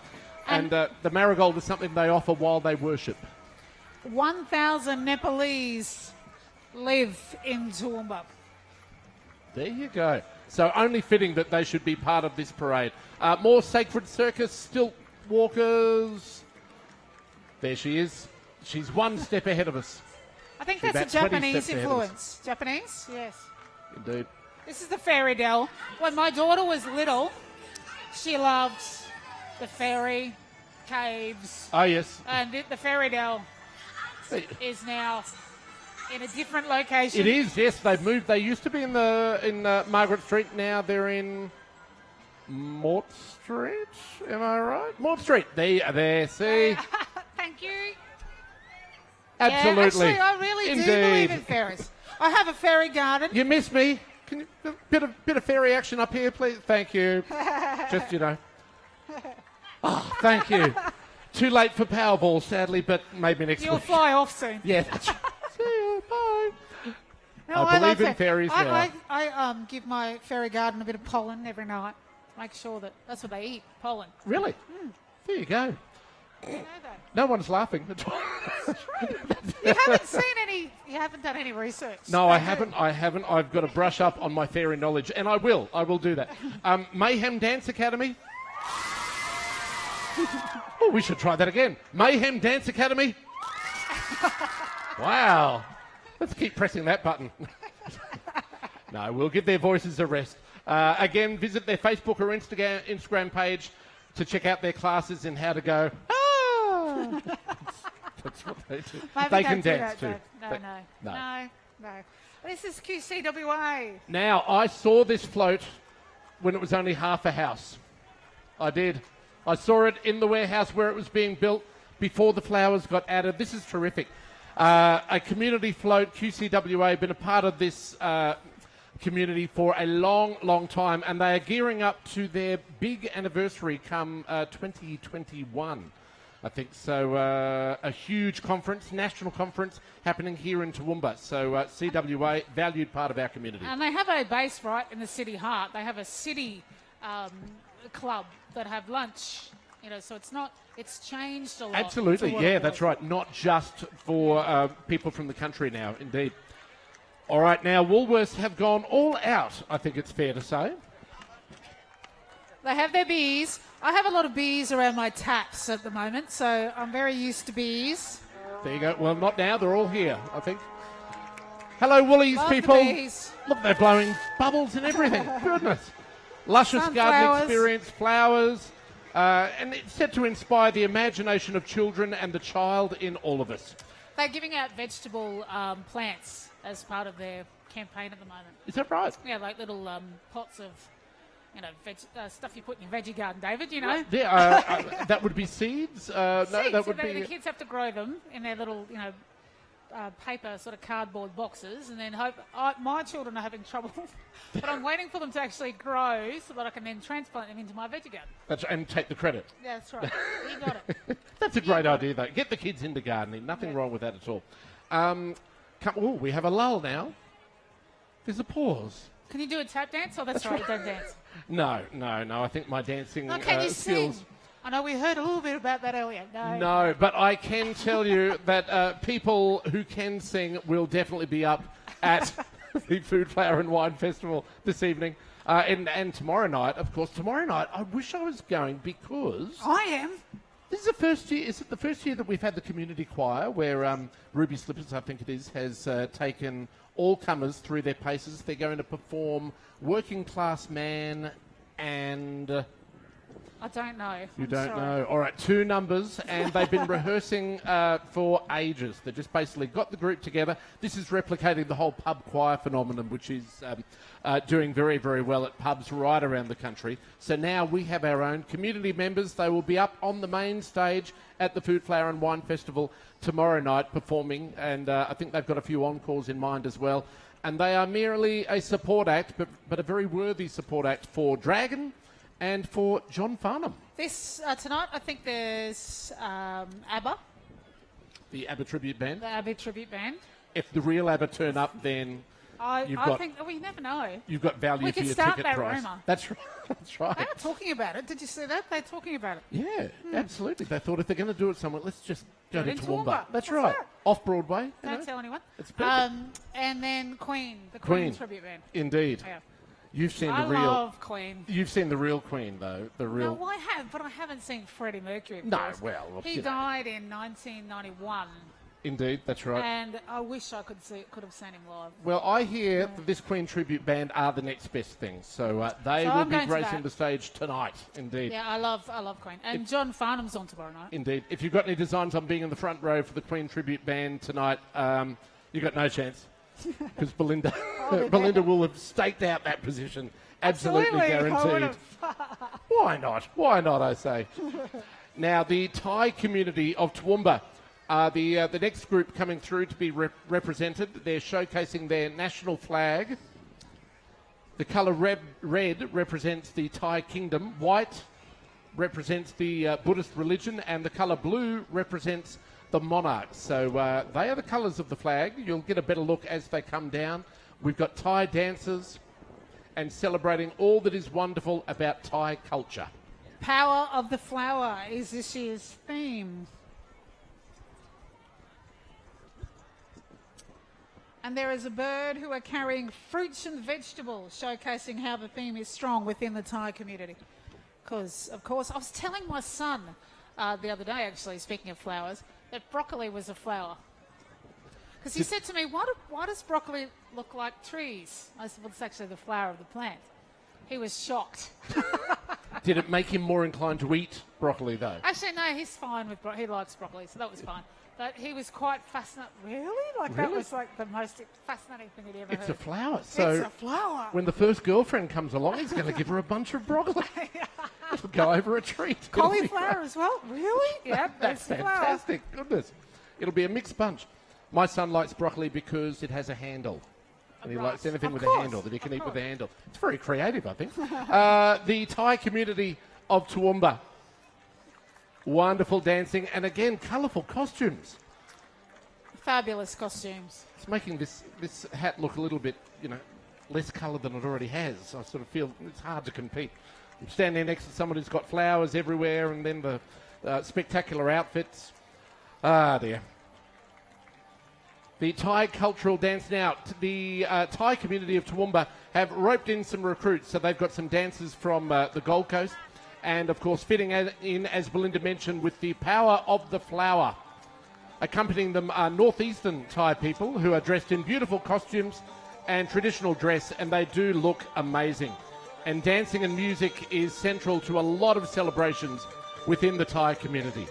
And the marigold is something they offer while they worship. 1,000 Nepalese live in Toowoomba. There you go. So only fitting that they should be part of this parade. More Sacred Circus stilt walkers. There she is. She's one step ahead of us. I think She's that's a about 20 Japanese steps ahead of us. influence. Japanese? Yes. Indeed. This is the fairy dell. When my daughter was little, she loved the fairy, caves, Oh, yes. and the fairy dell is now in a different location. It is, yes. They've moved. They used to be in Margaret Street. Now they're in Mort Street. Am I right? Mort Street. There. See? Thank you. Absolutely. Yeah, actually, I really Indeed. do believe in fairies. I have a fairy garden. You miss me. Can you bit of fairy action up here, please? Thank you. Just, Oh, thank you. Too late for Powerball, sadly, but maybe next You'll week. fly off soon. Yeah, that's right. See you. Bye. No, I believe love in fairies now. I give my fairy garden a bit of pollen every night. Make sure that's what they eat, pollen. Really? There you go. You know that. No one's laughing. You haven't seen any. You haven't done any research. No, I haven't. I've got to brush up on my fairy knowledge, and I will. I will do that. Mayhem Dance Academy. Oh, we should try that again. Mayhem Dance Academy. Wow. Let's keep pressing that button. No, we'll give their voices a rest. Again, visit their Facebook or Instagram page to check out their classes in how to go. Ah! That's what they do. Maybe They don't can do dance that, too. No. This is QCWA. Now, I saw this float when it was only half a house. I did. I saw it in the warehouse where it was being built before the flowers got added. This is terrific. A community float, QCWA, been a part of this community for a long, long time, and they are gearing up to their big anniversary come 2021. I think so. A huge conference, national conference, happening here in Toowoomba. So CWA, valued part of our community. And they have a base right in the city heart. They have a city club that have lunch. So it's changed a lot. Absolutely, to what yeah, it that's was. right. Not just for people from the country now, indeed. All right, now Woolworths have gone all out, I think it's fair to say. They have their beers I have a lot of bees around my taps at the moment, so I'm very used to bees. There you go. Well, not now. They're all here, I think. Hello, Woolies Love the people. bees. Look, they're blowing bubbles and everything. Goodness. Luscious garden Sunflowers. experience, flowers, and it's set to inspire the imagination of children and the child in all of us. They're giving out vegetable plants as part of their campaign at the moment. Is that right? Yeah, like little pots of, stuff you put in your veggie garden, David, you know. Yeah, that would be seeds. No, Seeds, that so would be. the kids have to grow them in their little, paper sort of cardboard boxes, and then my children are having trouble, but I'm waiting for them to actually grow so that I can then transplant them into my veggie garden. And take the credit. Yeah, that's right. You got it. That's a great idea, though. Get the kids into gardening. Nothing wrong with that at all. We have a lull now. There's a pause. Can you do a tap dance? Oh, that's right, you don't dance. No. I think my dancing Oh, can you skills. sing? I know we heard a little bit about that earlier. No, but I can tell you that people who can sing will definitely be up at the Food, Flower and Wine Festival this evening. And tomorrow night, of course. Tomorrow night, I wish I was going because I am. this is the first year. Is it the first year that we've had the community choir where Ruby Slippers, I think it is, has taken all comers through their paces. They're going to perform Working Class Man and... I don't know. You I'm don't sorry. know. All right, 2 numbers, and they've been rehearsing for ages. They just basically got the group together. This is replicating the whole pub choir phenomenon, which is doing very, very well at pubs right around the country. So now we have our own community members. They will be up on the main stage at the Food, Flower and Wine Festival tomorrow night performing, and I think they've got a few encores in mind as well. And they are merely a support act, but a very worthy support act for Dragon and for John Farnham. This tonight, I think there's ABBA, The ABBA tribute band. the ABBA tribute band. If the real ABBA turn up, then I got- think we never know. you've got value We for could your start ticket that price. rumour. That's right. That's right. They are talking about it. Did you see that? They're talking about it. Yeah, absolutely. They thought if they're going to do it somewhere, let's just go Do to it in Toowoomba. Toowoomba. That's That's right. right. Off Broadway. you Don't know. tell anyone. It's perfect. And then Queen, the Queen. Queen tribute band. Indeed. Yeah. You've seen I the real. love Queen. You've seen the real Queen, though. The real. No, I have, but I haven't seen Freddie Mercury. of No, course. well, look, he you know. died in 1991, Indeed, that's right. and I wish I could have seen him live. Well, I hear that this Queen tribute band are the next best thing, so they So will I'm be going to gracing that. the stage tonight. Indeed. Yeah, I love Queen, and John Farnham's on tomorrow night. Indeed. If you've got any designs on being in the front row for the Queen tribute band tonight, you've got no chance because Belinda will have staked out that position. Absolutely I guaranteed. would've. Why not? Why not, I say. Now, the Thai community of Toowoomba are the next group coming through to be represented. They're showcasing their national flag. The colour red represents the Thai kingdom. White represents the Buddhist religion, and the colour blue represents the monarch. So they are the colours of the flag. You'll get a better look as they come down. We've got Thai dancers and celebrating all that is wonderful about Thai culture. Power of the Flower is this year's theme. And there is a bird who are carrying fruits and vegetables, showcasing how the theme is strong within the Thai community. Because, of course, I was telling my son the other day, actually, speaking of flowers, that broccoli was a flower. Because he said to me, why does broccoli look like trees? I said, well, it's actually the flower of the plant. He was shocked. Did it make him more inclined to eat broccoli, though? Actually, no, he's fine with broccoli. He likes broccoli, so that was fine. But he was quite fascinated. Really? That Really? was like the most fascinating thing he'd ever It's a heard. flower. So It's a flower. when the first girlfriend comes along, he's going to give her a bunch of broccoli. It'll go over a treat. It'll be Cauliflower as well? Really? Yeah, That's the flower. fantastic. Goodness. It'll be a mixed bunch. My son likes broccoli because it has a handle. And he Right. likes anything Of with course. a handle that he can Of eat with a course. handle. It's very creative, I think. The Thai community of Toowoomba. Wonderful dancing and, again, colourful costumes. Fabulous costumes. It's making this hat look a little bit, less colour than it already has. I sort of feel it's hard to compete. I'm standing next to someone who's got flowers everywhere and then the spectacular outfits. Ah, dear. The Thai cultural dance now. The Thai community of Toowoomba have roped in some recruits. So they've got some dancers from the Gold Coast And, of course, fitting in, as Belinda mentioned, with the power of the flower. Accompanying them are northeastern Thai people who are dressed in beautiful costumes and traditional dress, and they do look amazing. And dancing and music is central to a lot of celebrations within the Thai community.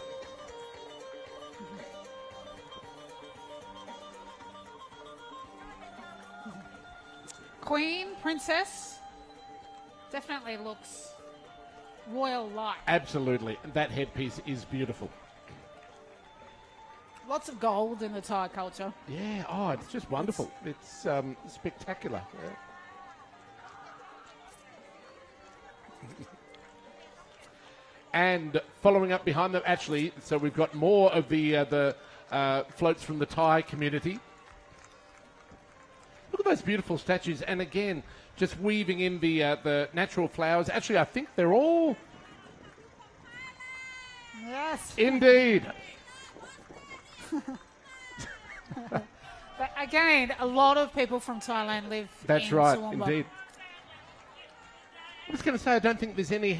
Queen, princess, definitely looks royal-like. Absolutely. That headpiece is beautiful. Lots of gold in the Thai culture. Yeah, oh, it's just wonderful. It's spectacular. Yeah. And following up behind them, actually, so we've got more of the floats from the Thai community. Look at those beautiful statues, and again, just weaving in the natural flowers. Actually, I think they're all... Yes. Indeed. But again, a lot of people from Thailand live That's in right, Toowoomba. indeed. I was going to say, I don't think there's any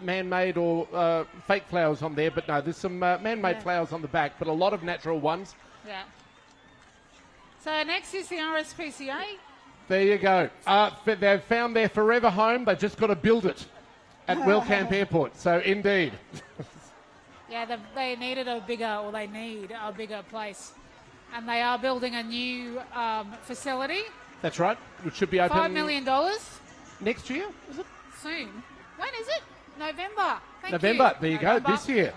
man-made or fake flowers on there, but no, there's some man-made flowers on the back, but a lot of natural ones. Yeah. So next is the RSPCA. There you go. They've found their forever home. They've just got to build it at Wellcamp Airport. So, indeed. Yeah, they need a bigger place. And they are building a new facility. That's right. Which should be open... $5 million. Next year, is it? Soon. When is it? November. Thank November. you. There you November. go. This year.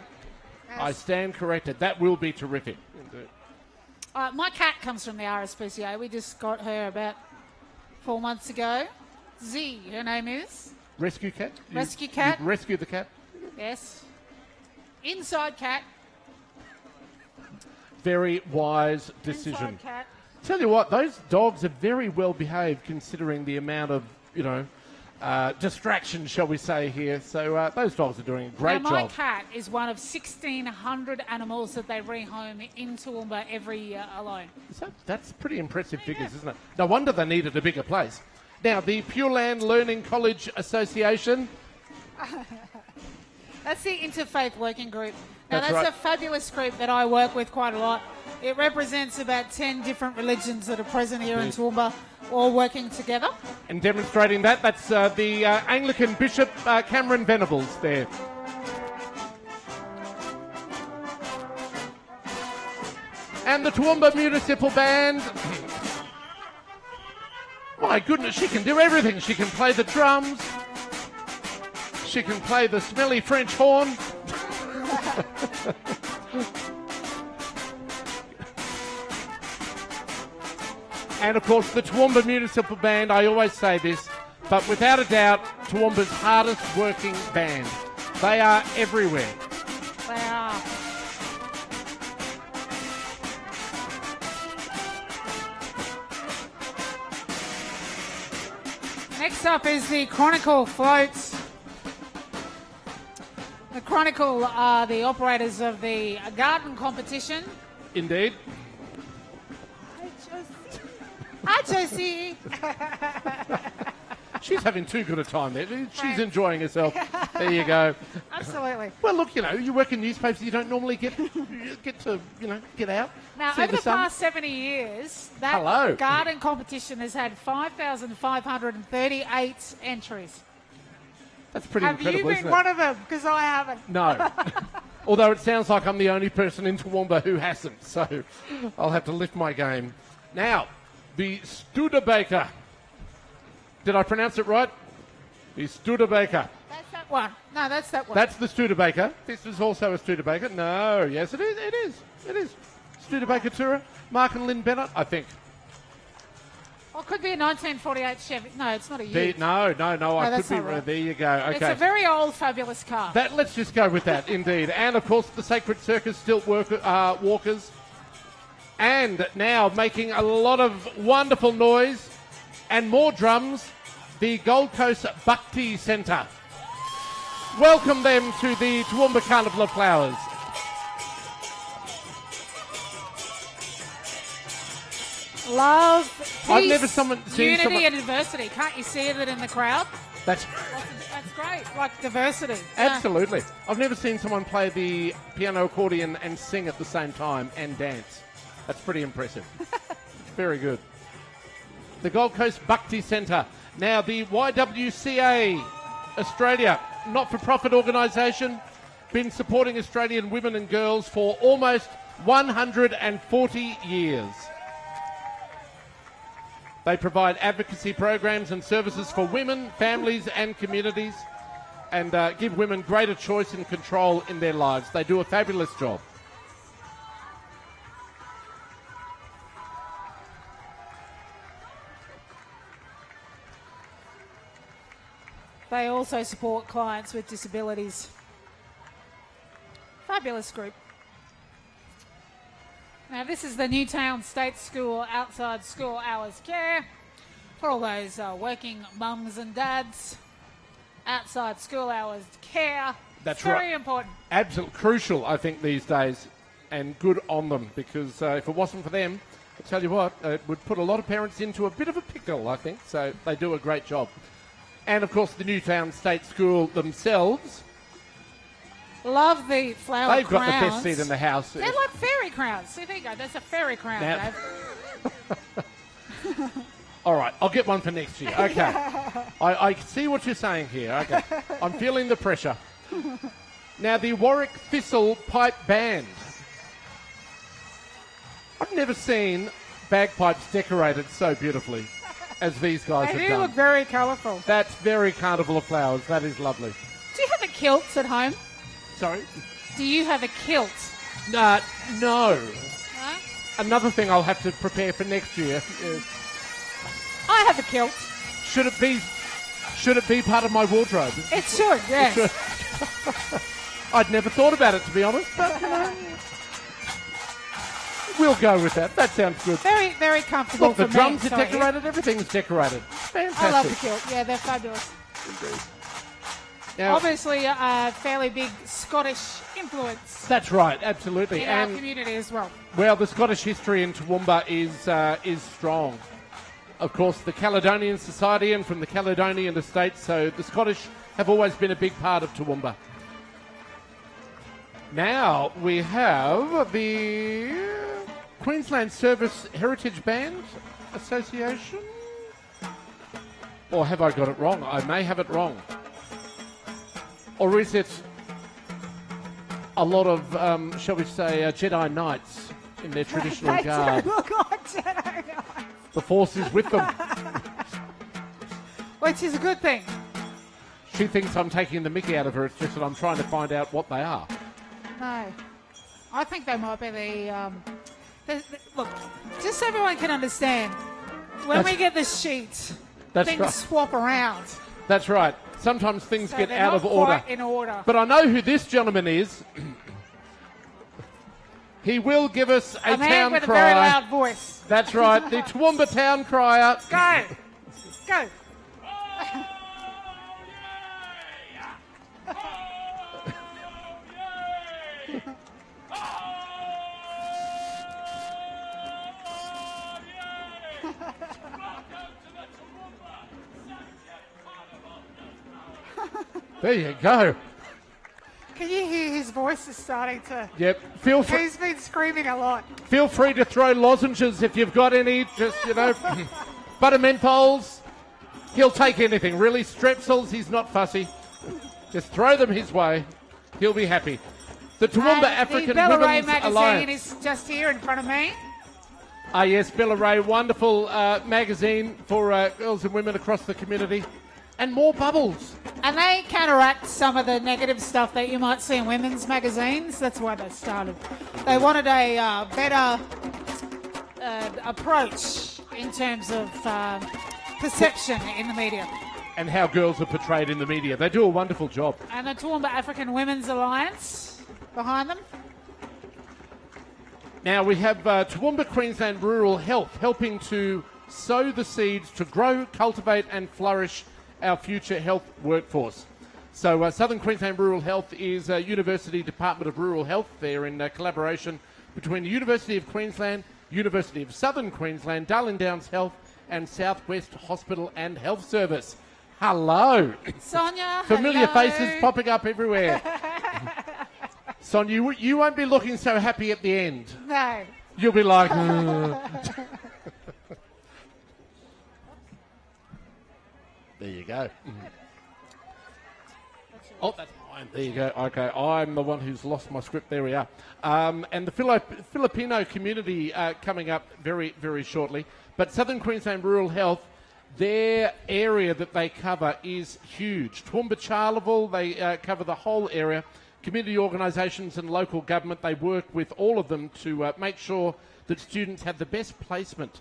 Yes. I stand corrected. That will be terrific. Indeed. My cat comes from the RSPCA. We just got her about 4 months ago. Z, her name is. Rescue cat? Rescue cat. You've rescued the cat? Yes. Inside cat. Very wise decision. Inside cat. Tell you what, those dogs are very well behaved considering the amount of, distraction, shall we say, here. So those dogs are doing a great now, my job. cat is one of 1,600 animals that they rehome in Toowoomba every year alone. So that's pretty impressive figures, isn't it? No wonder they needed a bigger place. Now, the Pure Land Learning College Association. That's the Interfaith Working Group. Now, That's that's right. a fabulous group that I work with quite a lot. It represents about 10 different religions that are present here in Toowoomba, all working together. And demonstrating that's the Anglican Bishop Cameron Venables there. And the Toowoomba Municipal Band. My goodness, she can do everything. She can play the drums. She can play the smelly French horn. And, of course, the Toowoomba Municipal Band, I always say this, but without a doubt, Toowoomba's hardest working band. They are everywhere. They are. Next up is the Chronicle floats. The Chronicle are the operators of the garden competition. Indeed. Hi, Josie. She's having too good a time there. She's enjoying herself. There you go. Absolutely. Well, look, you work in newspapers, you don't normally get to, get out. Now, see over the sun. past 70 years, that Hello. garden competition has had 5,538 entries. That's pretty Have incredible, you isn't been it? one of them? Because I haven't. No. Although it sounds like I'm the only person in Toowoomba who hasn't, so I'll have to lift my game. Now, the Studebaker. Did I pronounce it right? The Studebaker. That's that one. No, that's that one. That's the Studebaker. This is also a Studebaker. No, yes, it is. It is. It is. Studebaker Tourer. Mark and Lynn Bennett, I think. Well, it could be a 1948 Chevy. No, it's not a year. No, I could that's be not right. There you go. Okay. It's a very old, fabulous car. Let's just go with that, indeed. And, of course, the Sacred Circus Stilt Walkers. And now making a lot of wonderful noise and more drums, the Gold Coast Bhakti Centre. Welcome them to the Toowoomba Carnival of Flowers. Love, peace, I've never seen unity someone... and diversity. Can't you see it in the crowd? That's That's great. great, like diversity. Yeah. Absolutely. I've never seen someone play the piano accordion and sing at the same time and dance. That's pretty impressive. Very good. The Gold Coast Bhakti Centre. Now, the YWCA Australia, not-for-profit organisation, been supporting Australian women and girls for almost 140 years. They provide advocacy programs and services for women, families and communities, and give women greater choice and control in their lives. They do a fabulous job. They also support clients with disabilities. Fabulous group. Now, this is the Newtown State School outside school hours care for all those working mums and dads. Outside school hours care. That's very right. important. Absolutely crucial, I think, these days, and good on them, because if it wasn't for them, I tell you what, it would put a lot of parents into a bit of a pickle, I think. So they do a great job. And, of course, the Newtown State School themselves. Love the flower They've crowns. got the best seat in the house. They're like fairy crowns. See, there you go. That's a fairy crown, Now- Dave. All right, I'll get one for next year. Okay. I see what you're saying here. Okay. I'm feeling the pressure. Now, the Warwick Thistle Pipe Band. I've never seen bagpipes decorated so beautifully as these guys They have do done. look very colourful. That's very Carnival of Flowers. That is lovely. Do you have a kilt at home? Sorry? Do you have a kilt? No. No? Another thing I'll have to prepare for next year. I have a kilt. Should it be part of my wardrobe? It should, yes. I'd never thought about it, to be honest, but you know, we'll go with that. That sounds good. Very, very comfortable Look, for the drums me. are decorated. Everything's decorated. Fantastic. I love the kilt. Yeah, they're fabulous. Now, Obviously, a fairly big Scottish influence that's right, absolutely. in our And community as well. well, the Scottish history in Toowoomba is strong. Of course, the Caledonian Society and from the Caledonian Estates, so the Scottish have always been a big part of Toowoomba. Now we have the Queensland Service Heritage Band Association. Or have I got it wrong? I may have it wrong. Or is it a lot of, shall we say, Jedi Knights in their traditional garb? They do look like Jedi Knights. The Force is with them. Which is a good thing. She thinks I'm taking the mickey out of her. It's just that I'm trying to find out what they are. No. I think they might be look, just so everyone can understand, when That's- we get the sheet, That's things right. swap around. That's right. Sometimes things So get they're out not of order. quite in order. But I know who this gentleman is. He will give us a man town with cry. a very loud voice. That's right, the Toowoomba town crier. Go! Go! There you go. Can you hear his voice is starting to... Yep. He's been screaming a lot. Feel free to throw lozenges if you've got any. Just, you know, butter menthols. He'll take anything, really. Strepsils, he's not fussy. Just throw them his way. He'll be happy. The Toowoomba African the Bella Ray Women's magazine Alliance. is just here in front of me. Ah, yes, Bella Ray, wonderful magazine for girls and women across the community. And more bubbles. And they counteract some of the negative stuff that you might see in women's magazines. That's why they started. They wanted a better approach in terms of perception in the media. And how girls are portrayed in the media. They do a wonderful job. And the Toowoomba African Women's Alliance behind them. Now we have Toowoomba Queensland Rural Health helping to sow the seeds to grow, cultivate and flourish our future health workforce. So Southern Queensland Rural Health is a University Department of Rural Health. They're in collaboration between the University of Queensland, University of Southern Queensland, Darling Downs Health and Southwest Hospital and Health Service. Hello. Sonia, Familiar hello. faces popping up everywhere. Sonia, you won't be looking so happy at the end. No. You'll be like, There you go. Oh, that's mine. There you go. Okay, I'm the one who's lost my script. There we are. And the Filipino community coming up very, very shortly. But Southern Queensland Rural Health, their area that they cover is huge. Toowoomba Carnival, they cover the whole area. Community organisations and local government, they work with all of them to make sure that students have the best placement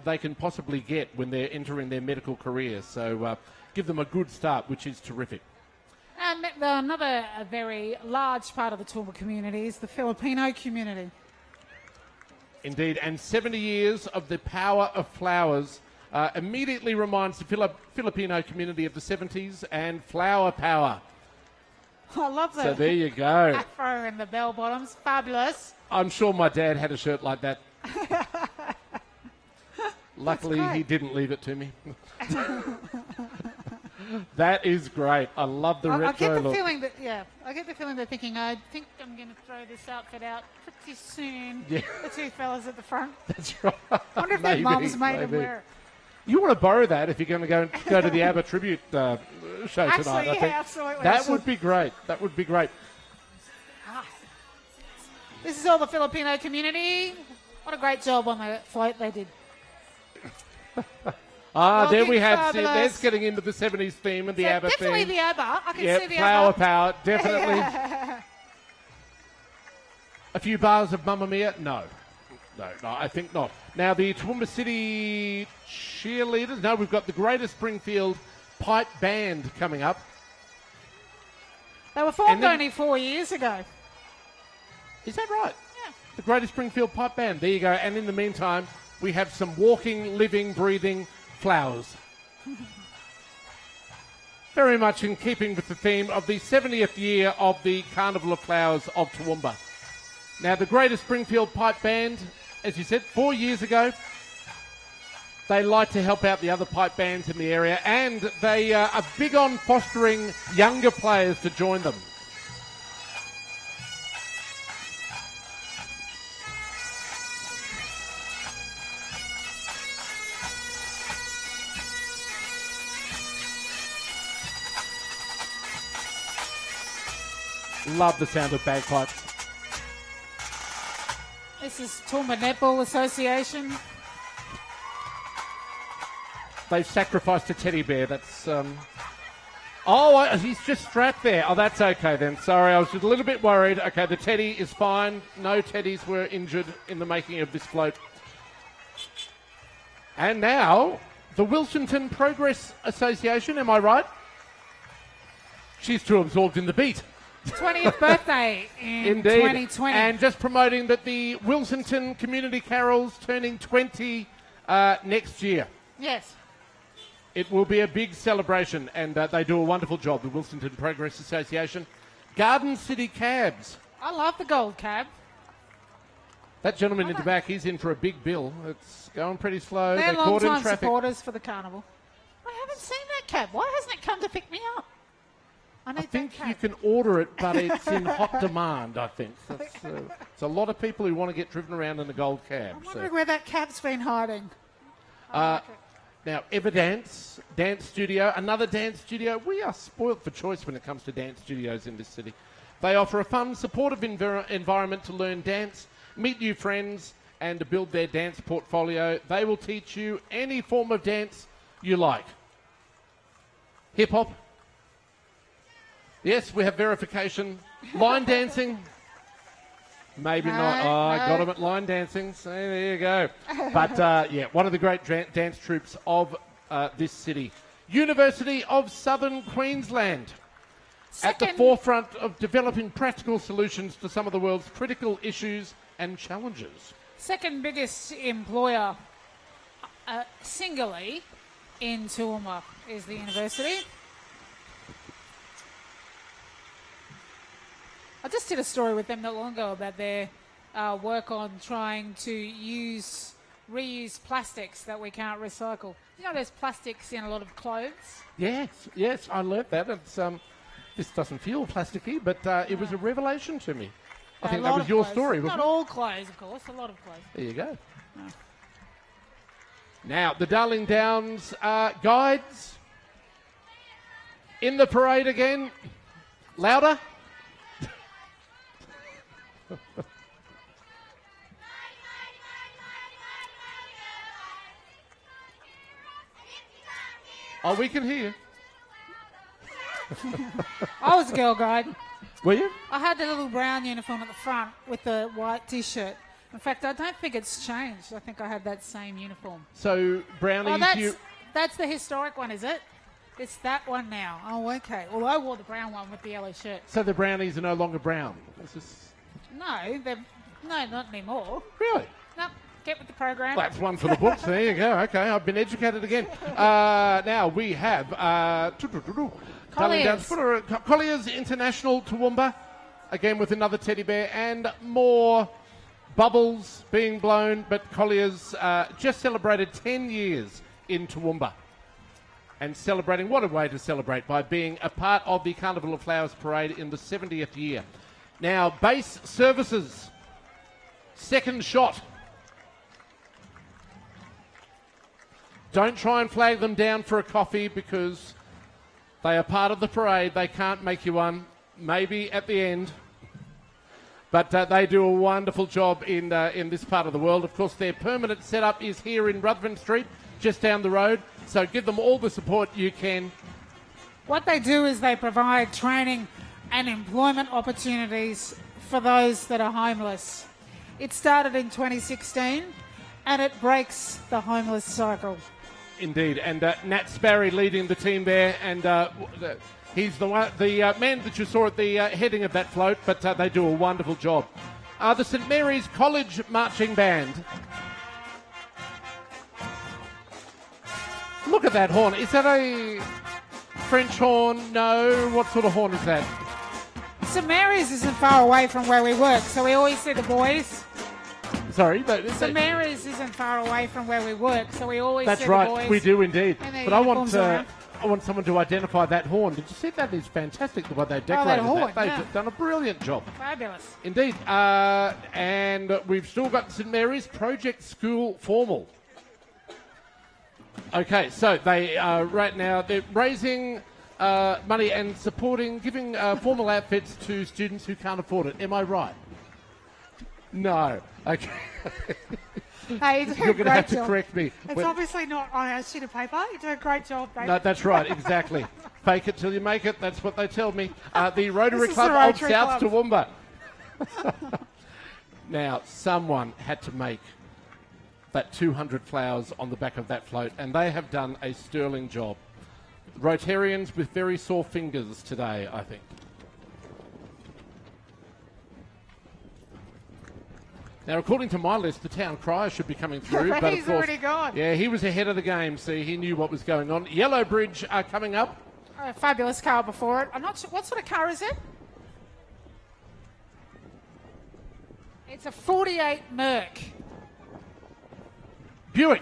they can possibly get when they're entering their medical careers. So give them a good start, which is terrific. And another very large part of the Toowoomba community is the Filipino community. Indeed, and 70 years of the power of flowers immediately reminds the Filipino community of the 70s and flower power. I love that. So there you go. Afro and the bell bottoms. Fabulous. I'm sure my dad had a shirt like that. Luckily, he didn't leave it to me. That is great. I love the retro I get the look. feeling that, I get the feeling they're thinking, I think I'm going to throw this outfit out pretty soon. Yeah. The two fellas at the front. That's right. I wonder if their mums made them maybe. wear it. You want to borrow that if you're going to go to the ABBA tribute show tonight, Actually, I yeah, think. absolutely. That would be great. That would be great. This is all the Filipino community. What a great job on the float they did. There we Looking have. See, fabulous. there's getting into the 70s theme and the ABBA Definitely theme. the ABBA. I can see the Flower ABBA. power, definitely. A few bars of Mamma Mia? No, I think not. Now, the Toowoomba City cheerleaders. No, we've got the Greater Springfield Pipe Band coming up. They were formed And then- only 4 years ago. Is that right? Yeah. The Greater Springfield Pipe Band. There you go. And in the meantime, we have some walking, living, breathing flowers. Very much in keeping with the theme of the 70th year of the Carnival of Flowers of Toowoomba. Now, the Greater Springfield Pipe Band, as you said, 4 years ago, they like to help out the other pipe bands in the area, and they are big on fostering younger players to join them. Love the sound of bagpipes. This is Toowoomba Netball Association. They've sacrificed a teddy bear. That's he's just strapped there. Oh, that's okay then. Sorry, I was just a little bit worried. Okay, the teddy is fine. No teddies were injured in the making of this float. And now, the Wilsonton Progress Association, am I right? She's too absorbed in the beat. 20th birthday in Indeed. 2020. And just promoting that the Wilsonton Community Carols turning 20 next year. Yes. It will be a big celebration, and they do a wonderful job, the Wilsonton Progress Association. Garden City Cabs. I love the gold cab. That gentleman in the back, he's in for a big bill. It's going pretty slow. They're caught in long-time traffic. supporters for the carnival. I haven't seen that cab. Why hasn't it come to pick me up? I need I think that you cab. can order it, but it's in hot demand, I think. It's a lot of people who want to get driven around in a gold cab. I'm So. wondering where that cab's been hiding. Now, Everdance, dance studio, another dance studio. We are spoilt for choice when it comes to dance studios in this city. They offer a fun, supportive environment to learn dance, meet new friends, and to build their dance portfolio. They will teach you any form of dance you like. Hip-hop. Yes, we have verification. Line dancing. Maybe not. Oh, I got him at line dancing. So there you go. But, one of the great dance troupes of this city. University of Southern Queensland. At the forefront of developing practical solutions to some of the world's critical issues and challenges. Second biggest employer singly in Toowoomba is the university. I just did a story with them not long ago about their work on trying to use reuse plastics that we can't recycle. You know, there's plastics in a lot of clothes. Yes, I learnt that. It's this doesn't feel plasticky, but it was a revelation to me. I think that was your story, wasn't Not it? all clothes, of course. A lot of clothes. There you go. Now, the Darling Downs guides in the parade again. Louder. Oh, we can hear you. I was a girl guide. Were you? I had the little brown uniform at the front with the white T-shirt. In fact, I don't think it's changed. I think I had that same uniform. So, Brownies, That's the historic one, is it? It's that one now. Oh, okay. Well, I wore the brown one with the yellow shirt. So the Brownies are no longer brown? No, not anymore. Really? No, get with the program. That's one for the books. There you go. Okay, I've been educated again. Now we have Colliers International Toowoomba, again with another teddy bear and more bubbles being blown. But Colliers just celebrated 10 years in Toowoomba. And celebrating, what a way to celebrate, by being a part of the Carnival of Flowers parade in the 70th year. Now, base services, second shot. Don't try and flag them down for a coffee because they are part of the parade. They can't make you one, maybe at the end. But they do a wonderful job in this part of the world. Of course, their permanent setup is here in Ruthven Street, just down the road. So give them all the support you can. What they do is they provide training and employment opportunities for those that are homeless. It started in 2016 and it breaks the homeless cycle. Indeed, and Nat Sparry leading the team there, and he's the man that you saw at the heading of that float, but they do a wonderful job. The St Mary's College Marching Band. Look at that horn. Is that a French horn? No. What sort of horn is that? St Mary's isn't far away from where we work, so we always see the boys. Sorry? St Mary's isn't far away from where we work, so we always see the boys. That's right, we do indeed. But I want someone to identify that horn. Did you see that? Is fantastic the way they decorated that. They've done a brilliant job. Fabulous. Indeed. And we've still got St Mary's Project School Formal. Okay, so they right now they're raising money and supporting, giving formal outfits to students who can't afford it. Am I right? No. Okay. Hey, you're going to have to correct me. It's obviously not on our sheet of paper. You do a great job, baby. No, that's right, exactly. Fake it till you make it. That's what they tell me. The Rotary Club of South Toowoomba. Now, someone had to make that 200 flowers on the back of that float, and they have done a sterling job. Rotarians with very sore fingers today, I think. Now, according to my list, the town crier should be coming through. But he's already gone. Yeah, he was ahead of the game, see, he knew what was going on. Yellow Bridge are coming up. A fabulous car before it. I'm not sure. What sort of car is it? It's a 48 Merc. Buick.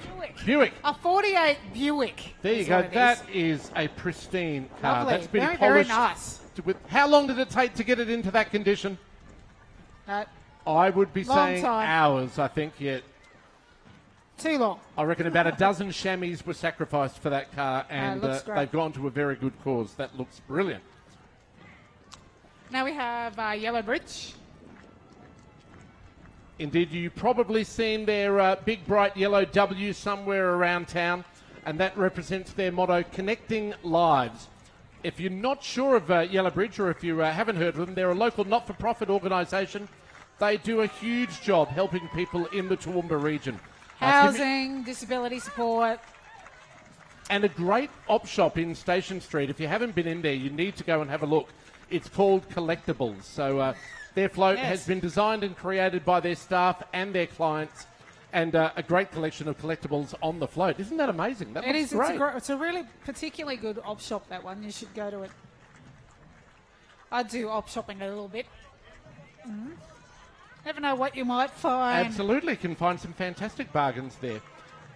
A 48 Buick. There you go. That is a pristine car. Lovely. That's been very, polished. very nice. How long did it take to get it into that condition? I would be saying hours, I think, yeah. Too long. I reckon about a dozen chamois were sacrificed for that car, and they've gone to a very good cause. That looks brilliant. Now we have Yellow Bridge. Indeed, you've probably seen their big, bright yellow W somewhere around town, and that represents their motto, Connecting Lives. If you're not sure of Yellow Bridge, or if you haven't heard of them, they're a local not-for-profit organisation. They do a huge job helping people in the Toowoomba region. Housing, disability support. And a great op shop in Station Street. If you haven't been in there, you need to go and have a look. It's called Collectibles. So their float has been designed and created by their staff and their clients, and a great collection of collectibles on the float. Isn't that amazing? That looks great. It's a really particularly good op shop, that one. You should go to it. I do op shopping a little bit. Mm-hmm. Never know what you might find. Absolutely, can find some fantastic bargains there.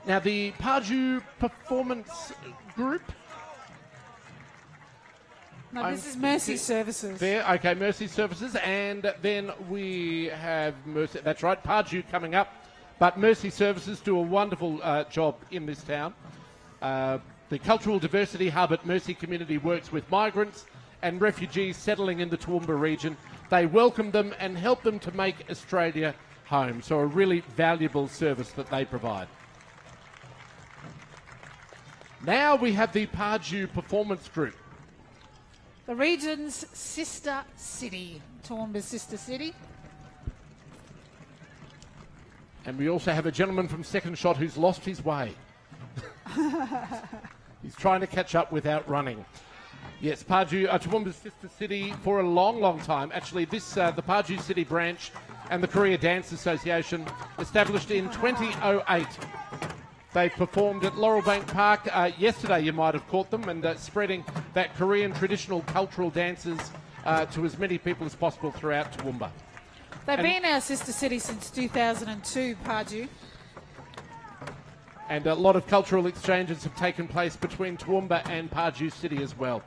Now, the Pardew Performance Group. No, this is Mercy Services. There, okay, Mercy Services, and then we have Mercy. That's right, Pardew coming up, but Mercy Services do a wonderful job in this town. The Cultural Diversity Hub at Mercy Community works with migrants and refugees settling in the Toowoomba region. They welcome them and help them to make Australia home. So a really valuable service that they provide. Now we have the Pardew Performance Group. The region's sister city, Toowoomba's sister city. And we also have a gentleman from Second Shot who's lost his way. He's trying to catch up without running. Yes, Pardew, Toowoomba's sister city for a long, long time. Actually, the Pardew City branch and the Korea Dance Association, established in 2008. They performed at Laurelbank Park yesterday. You might have caught them, and spreading that Korean traditional cultural dances to as many people as possible throughout Toowoomba. They've been our sister city since 2002, Pardew. And a lot of cultural exchanges have taken place between Toowoomba and Pardew City as well.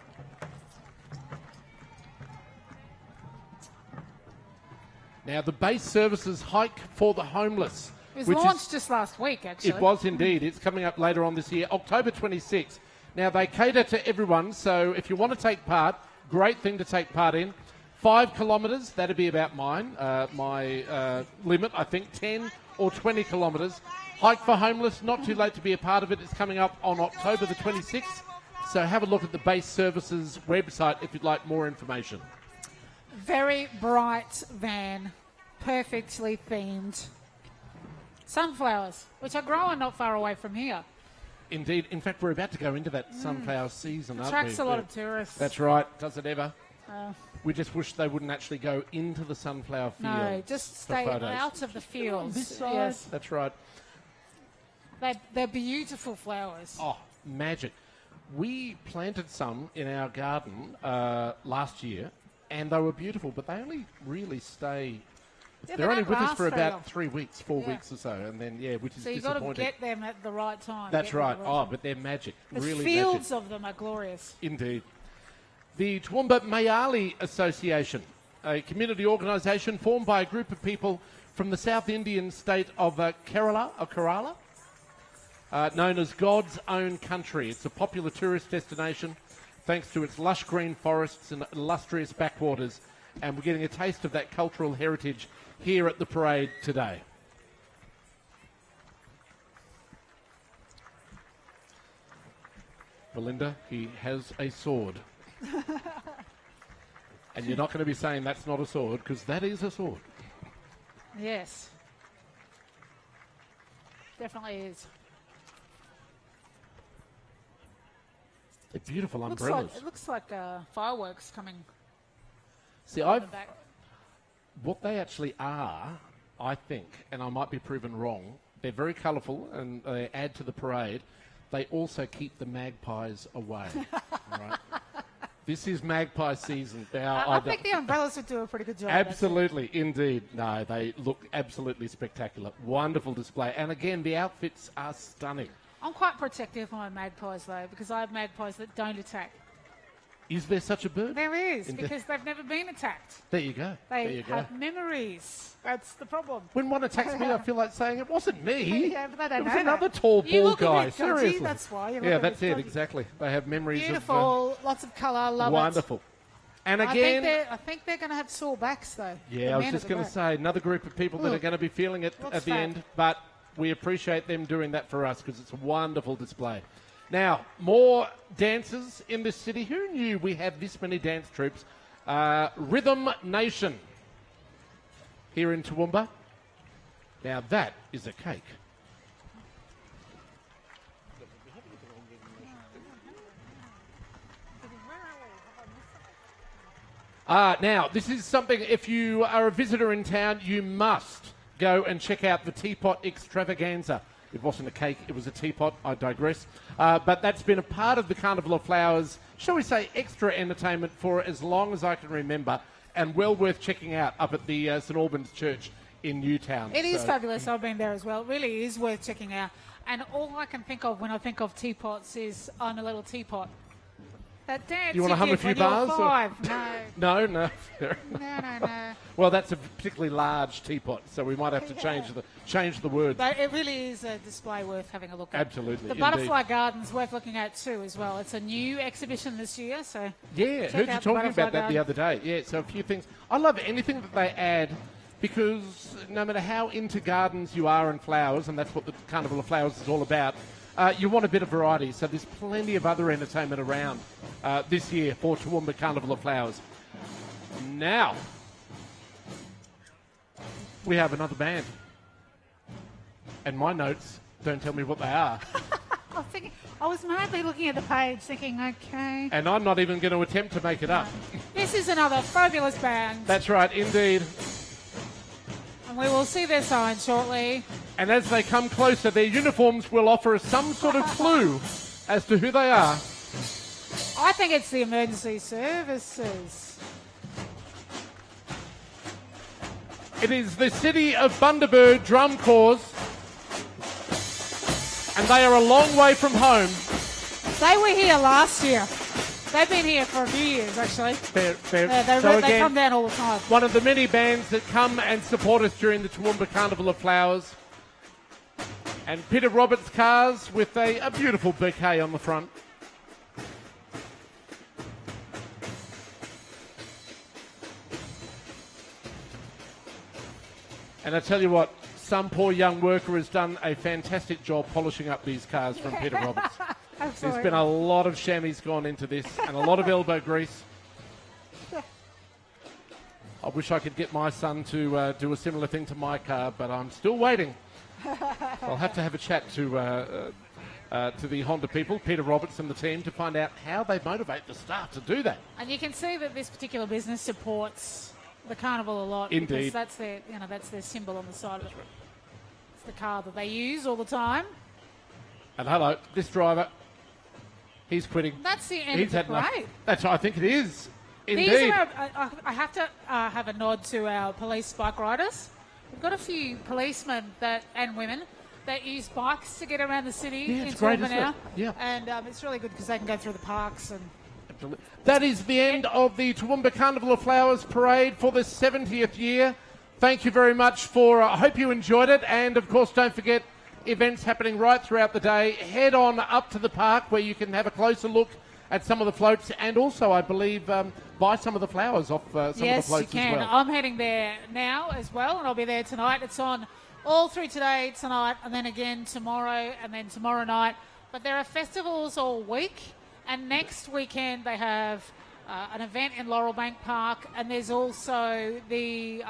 Now, the base services hike for the homeless. It was launched just last week, actually. It was indeed. It's coming up later on this year, October 26th. Now, they cater to everyone, so if you want to take part, great thing to take part in. 5 kilometres, that'd be about my limit, I think, 10 or 20 kilometres. Hike for Homeless, not too late to be a part of it. It's coming up on October the 26th. So have a look at the Base Services website if you'd like more information. Very bright van, perfectly themed. Sunflowers, which are growing not far away from here. Indeed. In fact, we're about to go into that sunflower season, aren't we? Attracts a lot of tourists. That's right. Does it ever? We just wish they wouldn't actually go into the sunflower field. No, just stay out of the fields. This side. Yes. That's right. They're beautiful flowers. Oh, magic. We planted some in our garden last year, and they were beautiful, but they only really stay... Yeah, they're only don't with us last for very about long. 3 weeks, 4 weeks or so, and then, which is So you've disappointing. got to get them at the right time. That's Get them at right. the time. But they're magic. The really fields magic. of them are glorious. Indeed. The Toowoomba Mayali Association, a community organisation formed by a group of people from the South Indian state of Kerala, known as God's Own Country. It's a popular tourist destination thanks to its lush green forests and illustrious backwaters, and we're getting a taste of that cultural heritage here at the parade today. Belinda, he has a sword. And you're not going to be saying that's not a sword, because that is a sword. Yes. Definitely is. They're beautiful umbrellas. It looks like fireworks coming. See, what they actually are, I think, and I might be proven wrong, they're very colourful and they add to the parade. They also keep the magpies away. Right? This is magpie season. Now, I think the umbrellas would do a pretty good job. Absolutely, indeed. No, they look absolutely spectacular. Wonderful display. And again, the outfits are stunning. I'm quite protective of my magpies, though, because I have magpies that don't attack. Is there such a bird? There is, because they've never been attacked. There you go. They have memories. That's the problem. When one attacks me, I feel like saying it wasn't me. Yeah, but they don't it was know another that. tall, You bald look a guy. bit dodgy, Seriously. that's why. You look Yeah, a that's bit it, dodgy. exactly. They have memories Beautiful, lots of colour, love wonderful. And it. again, I think they're going to have sore backs, though. yeah, I was just going to say, another group of people that are going to be feeling it Looks at the fab. end, but we appreciate them doing that for us because it's a wonderful display. Now, more dancers in this city. Who knew we had this many dance troupes? Rhythm Nation here in Toowoomba. Now, that is a cake. Now, this is something, if you are a visitor in town, you must go and check out the Teapot Extravaganza. It wasn't a cake, it was a teapot, I digress. But that's been a part of the Carnival of Flowers, shall we say, extra entertainment for as long as I can remember, and well worth checking out up at the St Albans Church in Newtown. It is So- fabulous. I've been there as well. It really is worth checking out. And all I can think of when I think of teapots is I'm a little teapot. That dance You wanna hum a did few when you were bars, or- 5. No, No. no. Well, that's a particularly large teapot, so we might have to change the words. But it really is a display worth having a look at. Absolutely, The indeed. Butterfly Garden's worth looking at too as well. It's a new exhibition this year, so Yeah, check heard you out the talking Butterfly about that the Garden. other day. Yeah, so a few things. I love anything that they add because no matter how into gardens you are and flowers, and that's what the Carnival of Flowers is all about, you want a bit of variety. So there's plenty of other entertainment around this year for Toowoomba Carnival of Flowers. Now, we have another band. And my notes don't tell me what they are. I was madly looking at the page thinking, okay. And I'm not even going to attempt to make it up. This is another fabulous band. That's right, indeed. And we will see their sign shortly. And as they come closer, their uniforms will offer us some sort of clue as to who they are. I think it's the emergency services. It is the City of Bundaberg Drum Corps, and they are a long way from home. They were here last year. They've been here for a few years, actually. Fair. They So come again, down all the time. one of the many bands that come and support us during the Toowoomba Carnival of Flowers. And Peter Roberts cars with a beautiful bouquet on the front. And I tell you what, some poor young worker has done a fantastic job polishing up these cars from Peter Roberts. Absolutely. There's been a lot of chamois gone into this and a lot of elbow grease. I wish I could get my son to do a similar thing to my car, but I'm still waiting. I'll have to have a chat to the Honda people, Peter Roberts and the team, to find out how they motivate the staff to do that. And you can see that this particular business supports the carnival a lot. Indeed. Because that's their symbol on the side of it. It's the car that they use all the time. And hello, this driver, he's quitting. That's the end He's of the had enough. parade. That's I think it is. Indeed. These are I have to have a nod to our police bike riders. We've got a few policemen and women that use bikes to get around the city Yeah, in it's great, Toowoomba isn't it? now. Yeah. And it's really good because they can go through the parks and That is the end of the Toowoomba Carnival of Flowers parade for the 70th year. Thank you very much for, I hope you enjoyed it. And of course, don't forget events happening right throughout the day. Head on up to the park where you can have a closer look at some of the floats and also, I believe, buy some of the flowers off some of the yes, floats you can. as well. I'm heading there now as well, and I'll be there tonight. It's on all through today, tonight, and then again tomorrow, and then tomorrow night. But there are festivals all week, and next weekend they have an event in Laurelbank Park, and there's also the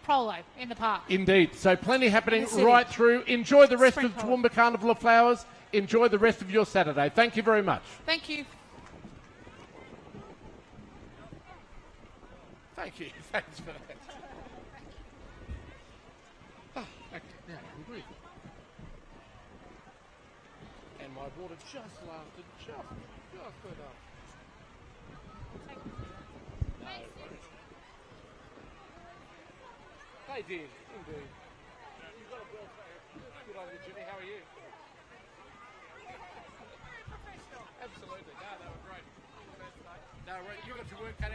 Prolo in the park. Indeed. So plenty happening In the city. right through. Enjoy the rest Spring of Prolo. Toowoomba Carnival of Flowers. Enjoy the rest of your Saturday. Thank you very much. Thank you. Thank you. Thanks for that. Oh, okay. Now, I'm breathing. And my water just lasted just enough. No worries. They did, indeed. You've got a good on you, Jimmy. How are you? Absolutely. No, they were great. No, right. You got your work cut